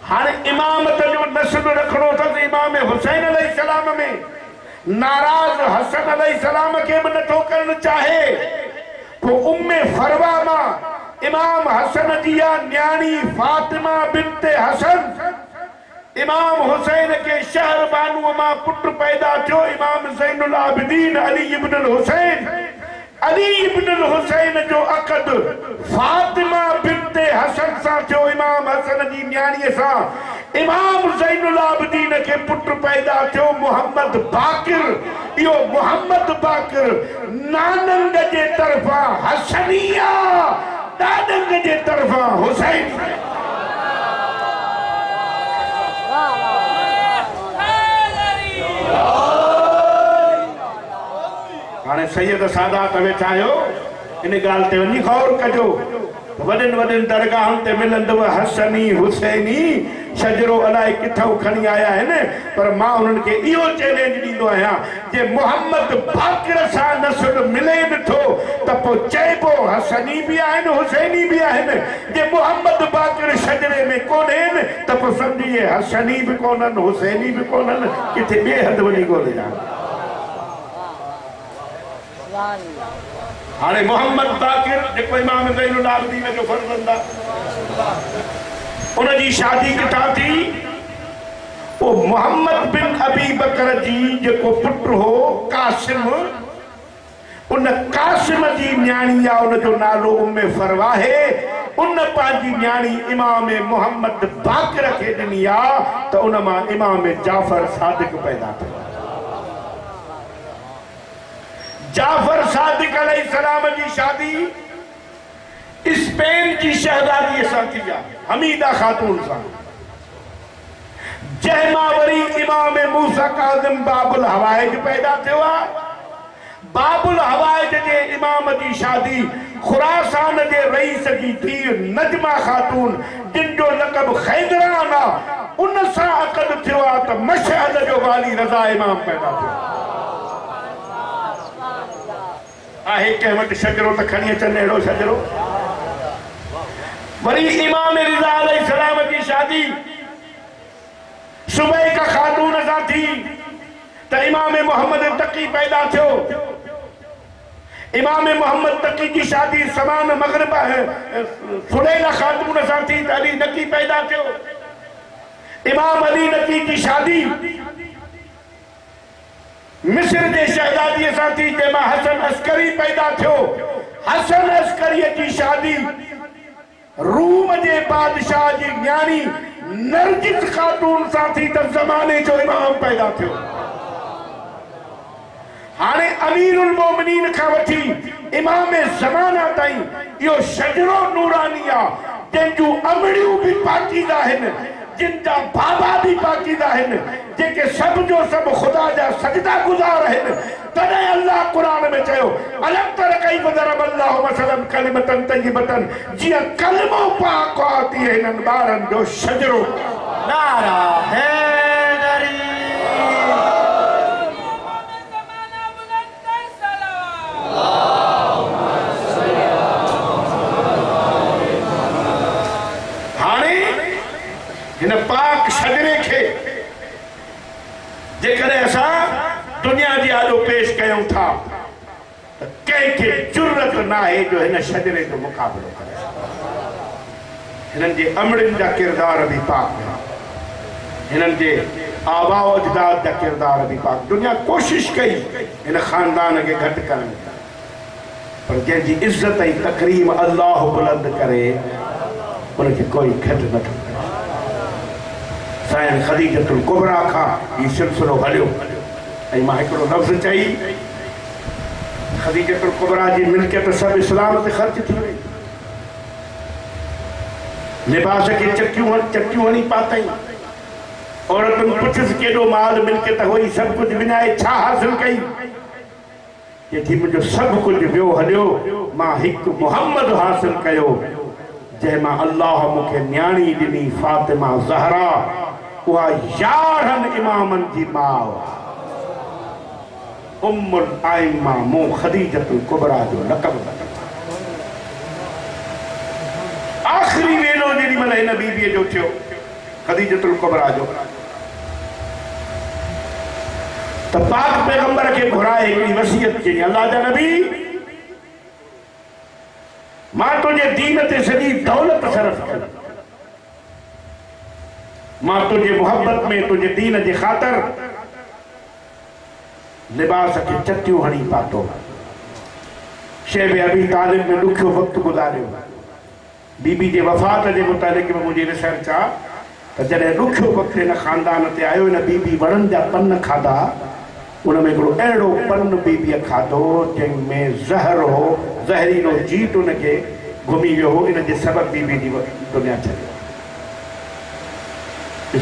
हाणे इमामत जो नस्ल रखणो अथसि इमाम हुसैन अलैहिस्सलाम में। नाराज़ हसन अलैहिस्सलाम के भी नथो करण चाहे। पोइ उम्मे फरवा मां इमाम हसन जी न्याणी फातिमा बिन्त हसन इमाम हुसैन के शहर बानू मां पुट पैदा थियो इमाम ज़ैनुल आबिदीन अली इब्नुल हुसैन। अली इब्नुल हुसैन जो अक़द फातिमा बिन्त हसन सां थियो इमाम हसन जी न्याणीअ सां। इमाम ज़ैनुल आबिदीन के पुट पैदा थियो मोहम्मद बाकिर यो मोहम्मद बाकर नानंग जे तरफा हसनिया दादंग जे तरफा हुसैन। हाणे सैयद सादात वेठा आहियो, इन ॻाल्हि ते वञी गौर कजो। वॾनि वॾनि दरगाहनि ते मिलंदव हसनी हुसैनी शजरो अलाए किथां खणी आया आहिनि, पर मां उन्हनि खे इहो चैलेंज ॾींदो आहियां जे मोहम्मद बाक़िर सां नसुल मिले नथो त पोइ चइबो हसनी बि आहिनि हुसैनी बि आहिनि। जे मोहम्मद बाक़िर शजरे में कोन्हनि त पोइ सम्झिए हसनी बि कोन्हनि हुसैनी बि कोन्हनि, किथे ॿिए हंधि वञी ॻोल्हिया। हाणे मोहम्मद बाक़िर जेको इमाम ज़ैनुल आबिदीन जो फर्ज़ंद आहे, उनजी शादी किथां थी? वो मोहम्मद बिन अबी बकर जी जेको पुटु हो कासिम, उन कासिम जी न्याणी आहे, उनजो नालो उम्मे फरवा है। उन पंहिंजी न्याणी इमाम मोहम्मद बाक़िर खे ॾिनी आहे त उन मां इमाम जाफ़र सादिक पैदा थियो। जाफर सादिक अलैहिस्सलाम जी शादी स्पेन की शहजादी सां थी आहे, हमीदा खातून सां, जंहिंमां वरी इमाम मूसा काज़िम बाबुल हवाइज पैदा थियो आहे। बाबुल हवाइज जे इमाम जी शादी खुरासान जे रईस जी धीउ नजमा खातून, जिन जो लक़ब खैदरान आहे, उन सां अक़द थियो आहे त मशहद जो वाली रज़ा इमाम पैदा थियो आहे। कंहिं वटि शजरो त खणी अचनि अहिड़ो शजरो। वरी इमाम रिज़ा अलैहिस्सलाम जी शादी सुबैका खातून सां थी त इमाम मोहम्मद तकी पैदा थियो। इमाम मोहम्मद तकी जी शादी समान मगरिब सुलैला खातून सां थी त अली नकी पैदा थियो। इमाम अली नकी जी शादी मिस्र जे शहजादीअ सां थी, जंहिंमां हसन अस्करी पैदा थियो। हसन अस्करीअ जी शादी रूम जे बादशाह जी न्याणी नरगिस खातून सां थी त ज़माने जो इमाम पैदा थियो। हाणे अमीरुल मोमिनीन खां वठी इमाम ज़माना ताईं इहो शजरो नूरानी आहे, जंहिंजूं अमड़ियूं बि पाकीज़ा आहिनि, जिन जा बाबा भी पाकीज़ा आहिनि, जेके सब जो सब खुदा जा सजदा गुज़ार आहिनि। तॾहिं अल्लाह क़ुरान में चयो अलम तर कैफ़ ज़रब अल्लाहु मसलन कलिमतन तय्यबतन, जीअं कलमो पाक आहे तीअं हिननि ॿारनि जो शजरो। नारा हैदरी। हिन पाक शजरे खे जेकॾहिं असां दुनिया जी आॾो पेश कयूं था त कंहिंखे जुर्रत न आहे जो हिन शजरे जो मुक़ाबिलो करे। हिननि जे अमड़ियुनि जा किरदार बि पाक आहिनि, हिननि जे आबा अजदाद जा किरदार बि पाक। दुनिया कोशिश कई हिन ख़ानदान खे घटि करण, पर जंहिंजी इज़त ऐं तकरीम अल्लाह बुलंद करे उनखे कोई घटि न करे। साईं ख़दीजतुल कुबरा खां हीउ सिलसिलो हलियो ऐं मां हिकिड़ो लफ़्ज़ चई, ख़दीजतुल कुबरा जी मिल्कियत सभु इस्लाम ते ख़र्च थी वई। लिबास खे चटियूं हणी पातई। औरतुनि पुछियसि केॾो माल मिल्कियत हुई, सभु कुझु विञाए छा हासिल कई? चई मुंहिंजो सभु कुझु वियो हलियो, मां हिकु मुहम्मद हासिल कयो, जंहिंमां अल्लाह मूंखे न्याणी ॾिनी फातिमा ज़हरा, उहा 11 इमामनि जी माउ उम्मुल आइमा, मूं ख़दीजतुल कुबरा जो लक़ब। आख़िरी वेलो जेॾी महिल हिन बीबीअ जो थियो, ख़दीजतुल कुबरा जो, त पाक पैगंबर खे घुराए हिकिड़ी वसीयत कई, अल्लाह जा नबी मां तुंहिंजे दीन ते सॼी दौलत सरफ़ कई, मां तुंहिंजे मोहब्बत में तुंहिंजे दीन जे ख़ातिर लिबास खे चटियूं हणी पातो, शैब अबी तालिब में ॾुखियो वक़्तु गुज़ारियो। बीबी जे वफ़ात जे मुतालिक़ में मुंहिंजी रिसर्च आहे त जॾहिं ॾुखियो वक़्तु हिन ख़ानदान ते आयो, हिन बीबी वणनि जा पन खाधा उनमें हिकिड़ो अहिड़ो पन बीबीअ खाधो जंहिंमें ज़हर हो, ज़हरीलो जीत उनखे घुमी वियो हो। इन जे सबबु बीबी जी दुनिया छॾियो।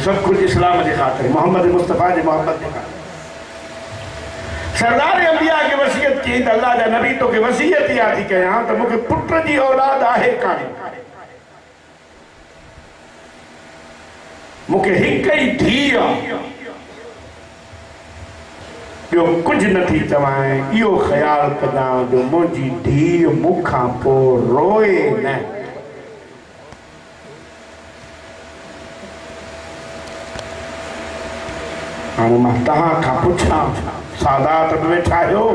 सभु कुझु इस्लाम जे ख़ातिर, मोहम्मद मुस्तफ़ा जे मोहब्बत जे ख़ातिर। सरदार अंबिया खे वसीयत कई त अल्लाह जा नबी तोखे वसीयत इहा थी कयां त मूंखे पुट जी औलाद आहे कान्हे, मूंखे हिक ई धीउ आहे, ॿियो कुझु नथी चवां। इहो ख़्यालु कजां जो मुंहिंजी धीउ मूंखां पोइ रोए न। हाणे मां तव्हां खां पुछां, सादात में वेठा आहियो,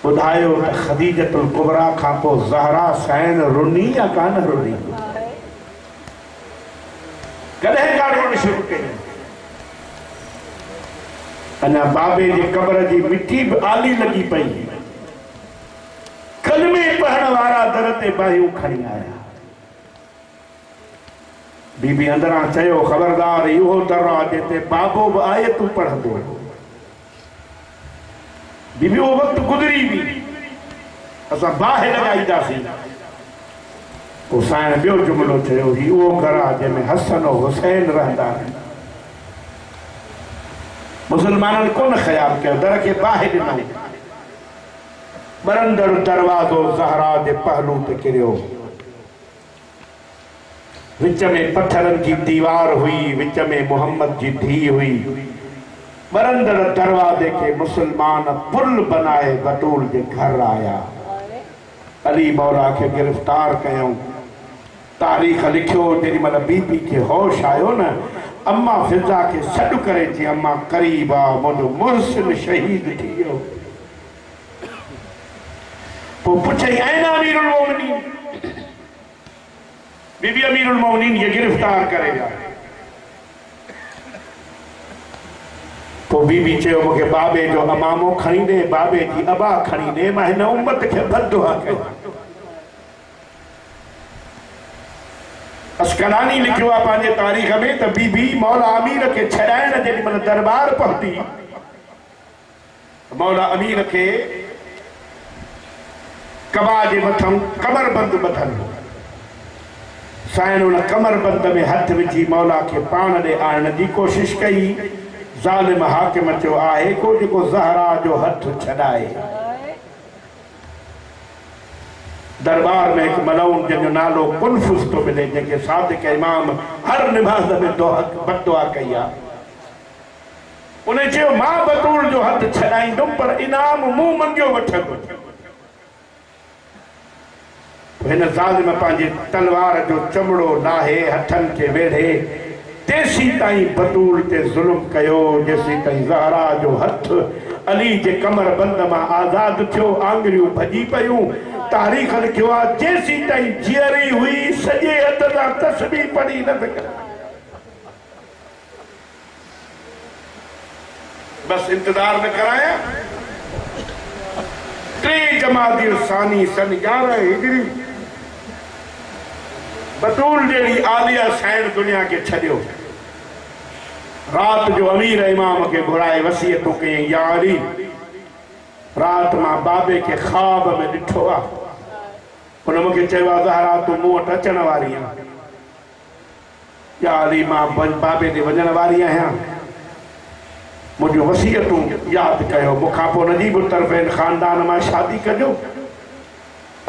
ॿुधायो त ख़दीजतुल कुबरा खां पोइ ज़हरा सैन रुनी या कान रुनी? कॾहिं खां रुअण शुरू कई? अञा बाबे जे कब्र जी मिटी बि आली लॻी पई। कलमे पढ़ण वारा दर ते बाहियूं खणी आया। बीबी अंदरां चयो, ख़बरदार इहो दर आहे जिते बाबो बि आयतूं पढ़ंदो। बीबी उहो वक़्तु गुज़री बि, असां बाहि लॻाईंदासीं। पोइ साईं ॿियो जुमिलो चयो, ही उहो घर आहे जंहिंमें हसन ऐं हुसैन रहंदा आहिनि। मुसलमाननि कोन ख़्यालु कयो, दर खे बाहि ॾिनऊं। बरंदड़ दरवाज़ो ज़हरा जे पहलू ते किरियो। विच में पत्थरनि जी दीवार हुई, विच में मोहम्मद जी धीउ हुई। बरंदड़ दरवाज़े खे मुसलमान पुल बनाए बतूल जे घर आया। अली मौला खे गिरफ़्तार कयूं। तारीख़ लिखियो, जेॾी महिल बीबी खे होश आयो न, अम्मा फिज़ा खे सॾु करे चई, अम्मा क़रीब आहे, मुंहिंजो मुहसिन शहीद थी वियो। पोइ पुछई, आइन अमीरुल मोमिनीन? बीबी अमीरुल मोमिनीन खे गिरफ़्तार करे विया। पोइ बीबी चयो, मूंखे बाबे जो अमामो खणी ॾे, बाबे जी अबा खणी ॾे, मां हिन उम्मत खे बददुआ कयां। अस्कलानी लिखियो आहे पंहिंजे तारीख़ में त बीबी मौला अमीर खे छॾाइण जेॾी महिल दरबार पहुती, मौला अमीर खे कबा जे मथां कमरबंद ॿधल। साईं उन कमरबंद में हथ विझी मौला खे पाण ॾे आणण जी कोशिश कई। ज़ालिम हाकिम चयो, आहे को जेको ज़हरा जो हथ छॾाए? दरबार में एक मलऊन जंहिंजो नालो कुनफुस तो मिले, जंहिंखे सादिक इमाम हर निमाज़ में बददुआ कई आहे। उन चयो, मां बतूल जो हथ छॾाईंदुमि, पर इनाम मूं मंगियो वठंदुमि। हिन ज़ालिम पंहिंजे तलवार जो चमड़ो लाहे हथनि खे वेढ़े तेसी ताईं बतूल ते ज़ुल्म कयो, जेसी ताईं ज़हरा जो हथ अली जे कमर बंद मां आज़ाद थियो, आंगुरियूं भॼी पयूं। तारीख़ लिखियो आहे, जेसी ताईं जीअरी हुई सॼे हथ सां तस्बीह पढ़ी न सघिया। बस इंतज़ार न कराया। 3 जमादी सानी सन 11 हिजरी बतूल जहिड़ी आलिया साइण दुनिया खे छॾियो। रात जो अमीर इमाम खे घुराए वसीयतूं कयईं, या अली, रात मां बाबे खे ख्वाब में ॾिठो आहे। हुन मूंखे चयो आहे, ज़हरा तूं मूं वटि अचण वारी आहीं। या अली, मां बाबे ॾे वञण वारी आहियां, मुंहिंजूं वसीयतूं यादि कयो। मूंखां पोइ नजीब तरफ़ ख़ानदान मां शादी कजो।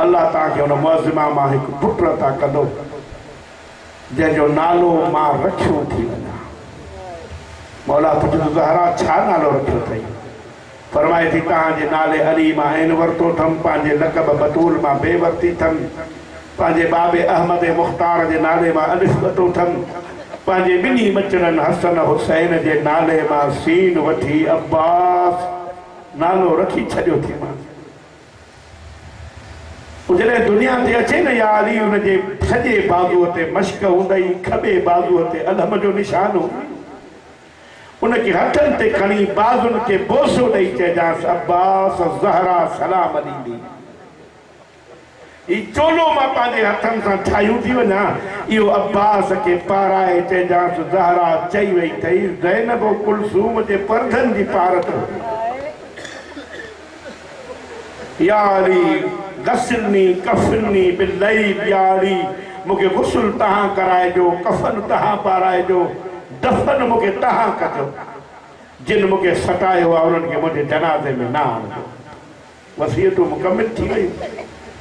अल्लाह तव्हांखे हुन मुअज़्ज़िमा मां हिकु पुटु अता कंदो, जंहिंजो नालो मां रखियो थी वञा। मौला तुंहिंजो ज़हरा छा नालो रखियो अथई? फरमाए थी, तव्हांजे नाले अली मां ऐन वरितो अथमि, पंहिंजे लक़ब बतूल मां बे वरिती अथमि, पंहिंजे बाबे अहमद मुख़्तार जे नाले मां अलिफ वरितो अथमि, पंहिंजे ॿिन्ही बचड़नि हसन हुसैन जे नाले मां सीन वठी अब्बास नालो रखी छॾियो थी मां। जॾहिं दुनिया ते अचे न, या अली, हुनजे सॼे बाज़ूअ ते मश्क हूंदई, खॿे बाज़ूअ ते अलहम जो निशान हूंदो। उनखे हथनि ते खणी बाज़ुनि खे बोसो ॾेई चइजांसि, अब्बास ज़हरा सलाम ॾींदी। ई चोलो मां पंहिंजे हथनि सां ठाहियूं थी वञा इहो अब्बास खे पाराए चइजांसि ज़हरा चई वई अथई ज़ैनब कुलसूम जे परदनि जी पारत यारी गसलनी कफनी बिलैल यारी मूंखे गुस्ल तव्हां कराइजो कफन तव्हां पाराइजो दफ़न मूंखे तव्हां कजो जिन मूंखे सतायो आहे उन्हनि खे मुंहिंजे जनाज़े में न आणिजो वसीयतूं मुकमिल थी वई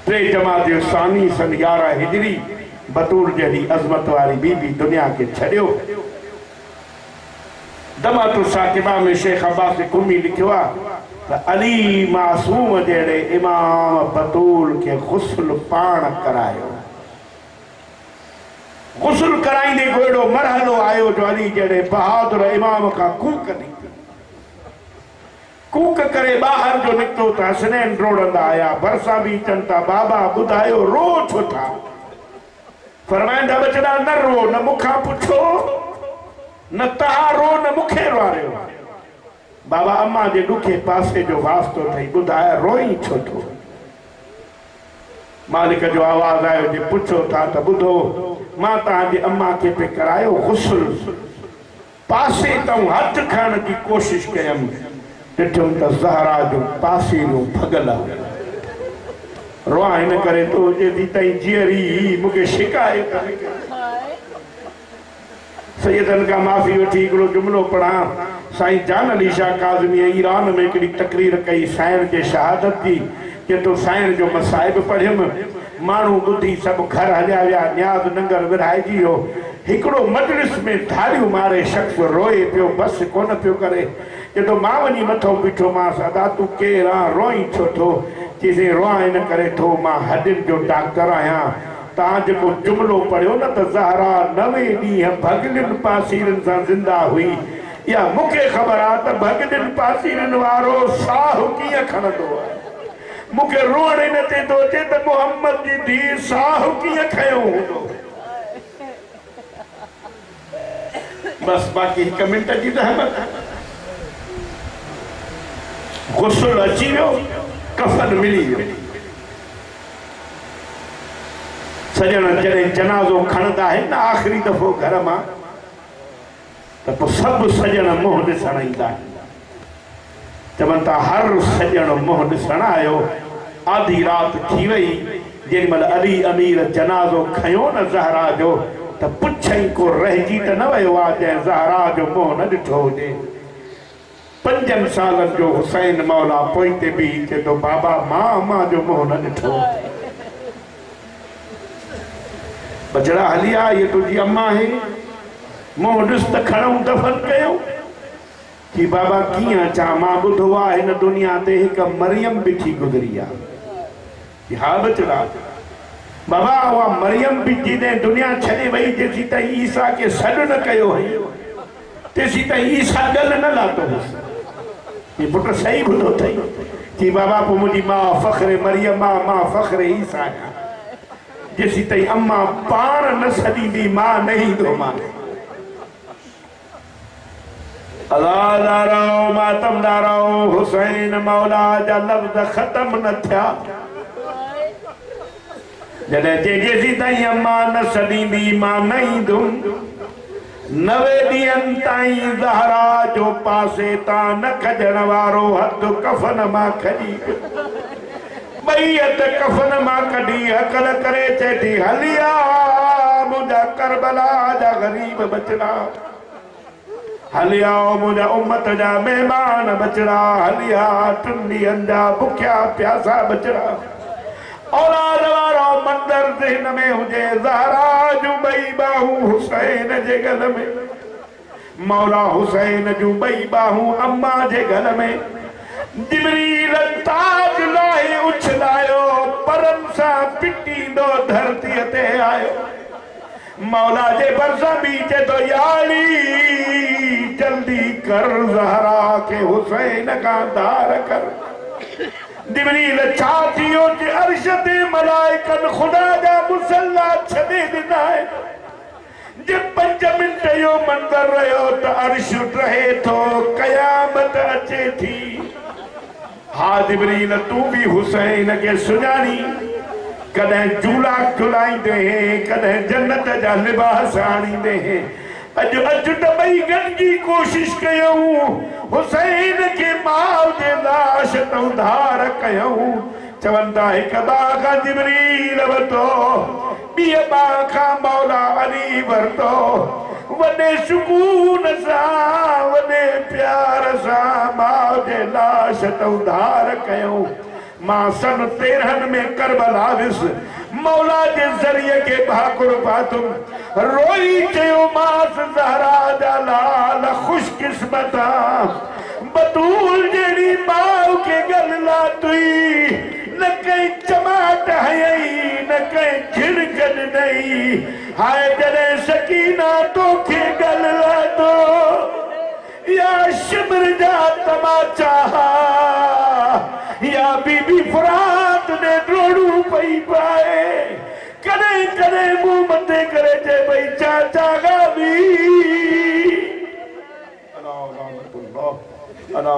टे जमात सानी सन 11 हिजरी बतूर जहिड़ी अज़मत वारी बीबी दुनिया खे छॾियो दमातु साकिबा में शेख अब्बास कुमी लिखियो आहे त अली मासूम जहिड़े इमाम बतूल खे गुस्ल पाण करायो गुस्ल कराईंदे को अहिड़ो मरहलो आयो जो अली जहिड़े बहादुर इमाम खां कूक ॾिनी कूक करे ॿाहिरि जो निकितो त हसनैन रोड़ंदा आया भरसा बि अचनि था बाबा ॿुधायो रो छो था फरमाईंदा बचड़ा न रो न मूंखां पुछो न तव्हां रो न मूंखे रुआरियो बाबा अम्मा जे ॾुखे पासे जो वास्तो अथई ॿुधाए रोई छो थो मालिक जो आवाज़ आयो जे पुछो था त ॿुधो मां तव्हांजी अम्मा खे पे करायो गुस्ल पासे तां हथ खणण जी कोशिश कयमि ॾिठुम त ज़हरा जो पासीरो भगल रोआ हिन करे तो जेदी ताईं जीअरी मूंखे शिकायत सैयदन का माफ़ी वठी हिकिड़ो जुमिलो पढ़ा साईं जान अली शाह काज़मी ईरान में हिकिड़ी तकरीर कई साइण जे शहादत जी के तो साइण जो मसाइब पढ़ियमि माण्हू ॿुधी सभु घर हलिया विया न्याज़ नंगर विरहाइजी वियो हिकिड़ो मजलिस में धारियूं मारे शख़्स रोए पियो बसि कोन पियो करे जॾहिं मां वञी मथो बीठो मांसि अदा तूं केरु आहे रोई छो थो चईं रोआ हिन करे थो मां हॾियुनि जो डॉक्टर आहियां तव्हां जेको जुमिलो पढ़ियो न त ज़हरा 9 ॾींहं भॻियुनि पासीरनि सां ज़िंदा हुई इहा मूंखे ख़बर आहे त भॻियुनि पासीरनि वारो साहु कीअं खणंदो आहे मूंखे रोअण हिन ते थो अचे त मोहम्मद जी धीउ साहु कीअं खयो हूंदो बस बाक़ी 1 मिंट जी रहमत गुस्ल अची वियो कफन मिली वियो सजण जॾहिं जनाज़ो खणंदा आहिनि न आख़िरी दफ़ो घर मां त पोइ सभु सजण मुंहुं ॾिसण ईंदा आहिनि चवनि था हर सजण मुंहुं ॾिसण आयो आधी राति थी वई जेॾीमहिल अली अमीर जनाज़ो खयो न ज़हरा जो त पुछई को रहिजी त न वियो आहे जंहिं ज़हरा जो मुंहुं न ॾिठो हुजे 5 सालनि जो हुसैन मौला पोइते बि चए थो बाबा मां अम्मा जो मुंहुं न ॾिठो बचड़ा हलिया ये तुझी अम्मा है मुंहुं ॾिस त खणूं दफ़न कयूं कि बाबा कीअं चा मां ॿुधो आहे हिन दुनिया ते हिकु मरियम बि थी गुज़री आहे कि हा बचड़ा बाबा उहा मरियम बि जॾहिं दुनिया छॾे वई जेसीं ताईं ईसा खे सॾु न कयो हुई तेसीं ताईं ईसा ॻल न लाथो हुउसि पुट सही ॿुधो अथई कि बाबा पोइ मुंहिंजी मां फ़ख्रे मरियम आहे मां फ़ख्रे ईसा आहियां जेसीं ताईं अम्मा पाण न सॾींदी मां न ईंदो मां अज़ादार मातमदार हुसैन मौला जा लफ़्ज़ ख़त्म न थिया जॾहिं जेसीं ताईं अम्मा न सॾींदी मां न ईंदुमि 9 ॾींहंनि ताईं ज़हरा जो पासे तां न खॼण वारो हथ कफ़न मां खॼी ॿई हथ कफ़न मां कढी हकल करे चए थी हलिया मुंहिंजा करबला जा ग़रीब बचड़ा हलिया मुंहिंजा उम्मत जा महिमान बचड़ा हलिया 3 ॾींहंनि जा बुखिया प्यासा बचड़ा औलाद वारो मंदर ज़हन में हुजे ज़हरा जूं 2 बाहूं हुसैन जे गल में मौला हुसैन जूं 2 बाहूं अम्मा जे गल में जिब्रील ताज लाहे उछलायो परम सां पिटींदो धरतीअ ते आयो मौला जे भरसां बि चए थो यारी जल्दी कर ज़हरा के हुसैन खां धार कर जिब्रील छा थियो जे अर्श ते मलाइकन खुदा जा मुसल्ला छॾे ॾिना जे 5 मिंट जो मंदर रहियो त अर्श रहे थो क़यामत अचे थी हा जिब्रील तू भी हुसैन के सुञाणी कदें झूला झुलाईंदे कदें जन्नत जा लिबास आणींदे अज अज टबई गॾिजी कोशिश कयूं हुसैन के माउ जे लाश तूं धार कयूं चवंदा हिक बाह खां जिबरील वरितो ॿिए बाह खां मौला अली वरितो वॾे सुकून सां वॾे प्यार सां माउ जे लाश तूं धार कयूं मां सन 13 में करबला विस मौला जे ज़रिए के भाकुर पातुम रोई चयो मास ज़हरा जा लाल खुशकिस्मता बतूल जेड़ी माउ के गलला तुई न कहीं चमाट हयई न कहीं झिड़कन नहीं हाय जरे सकीना तो के गलला दो या शिमर जा तमाचा या बीबी फरात ने रोड़ू पई पाए कदे कदे मुंह मथे करे जे भई चाचा गावी अला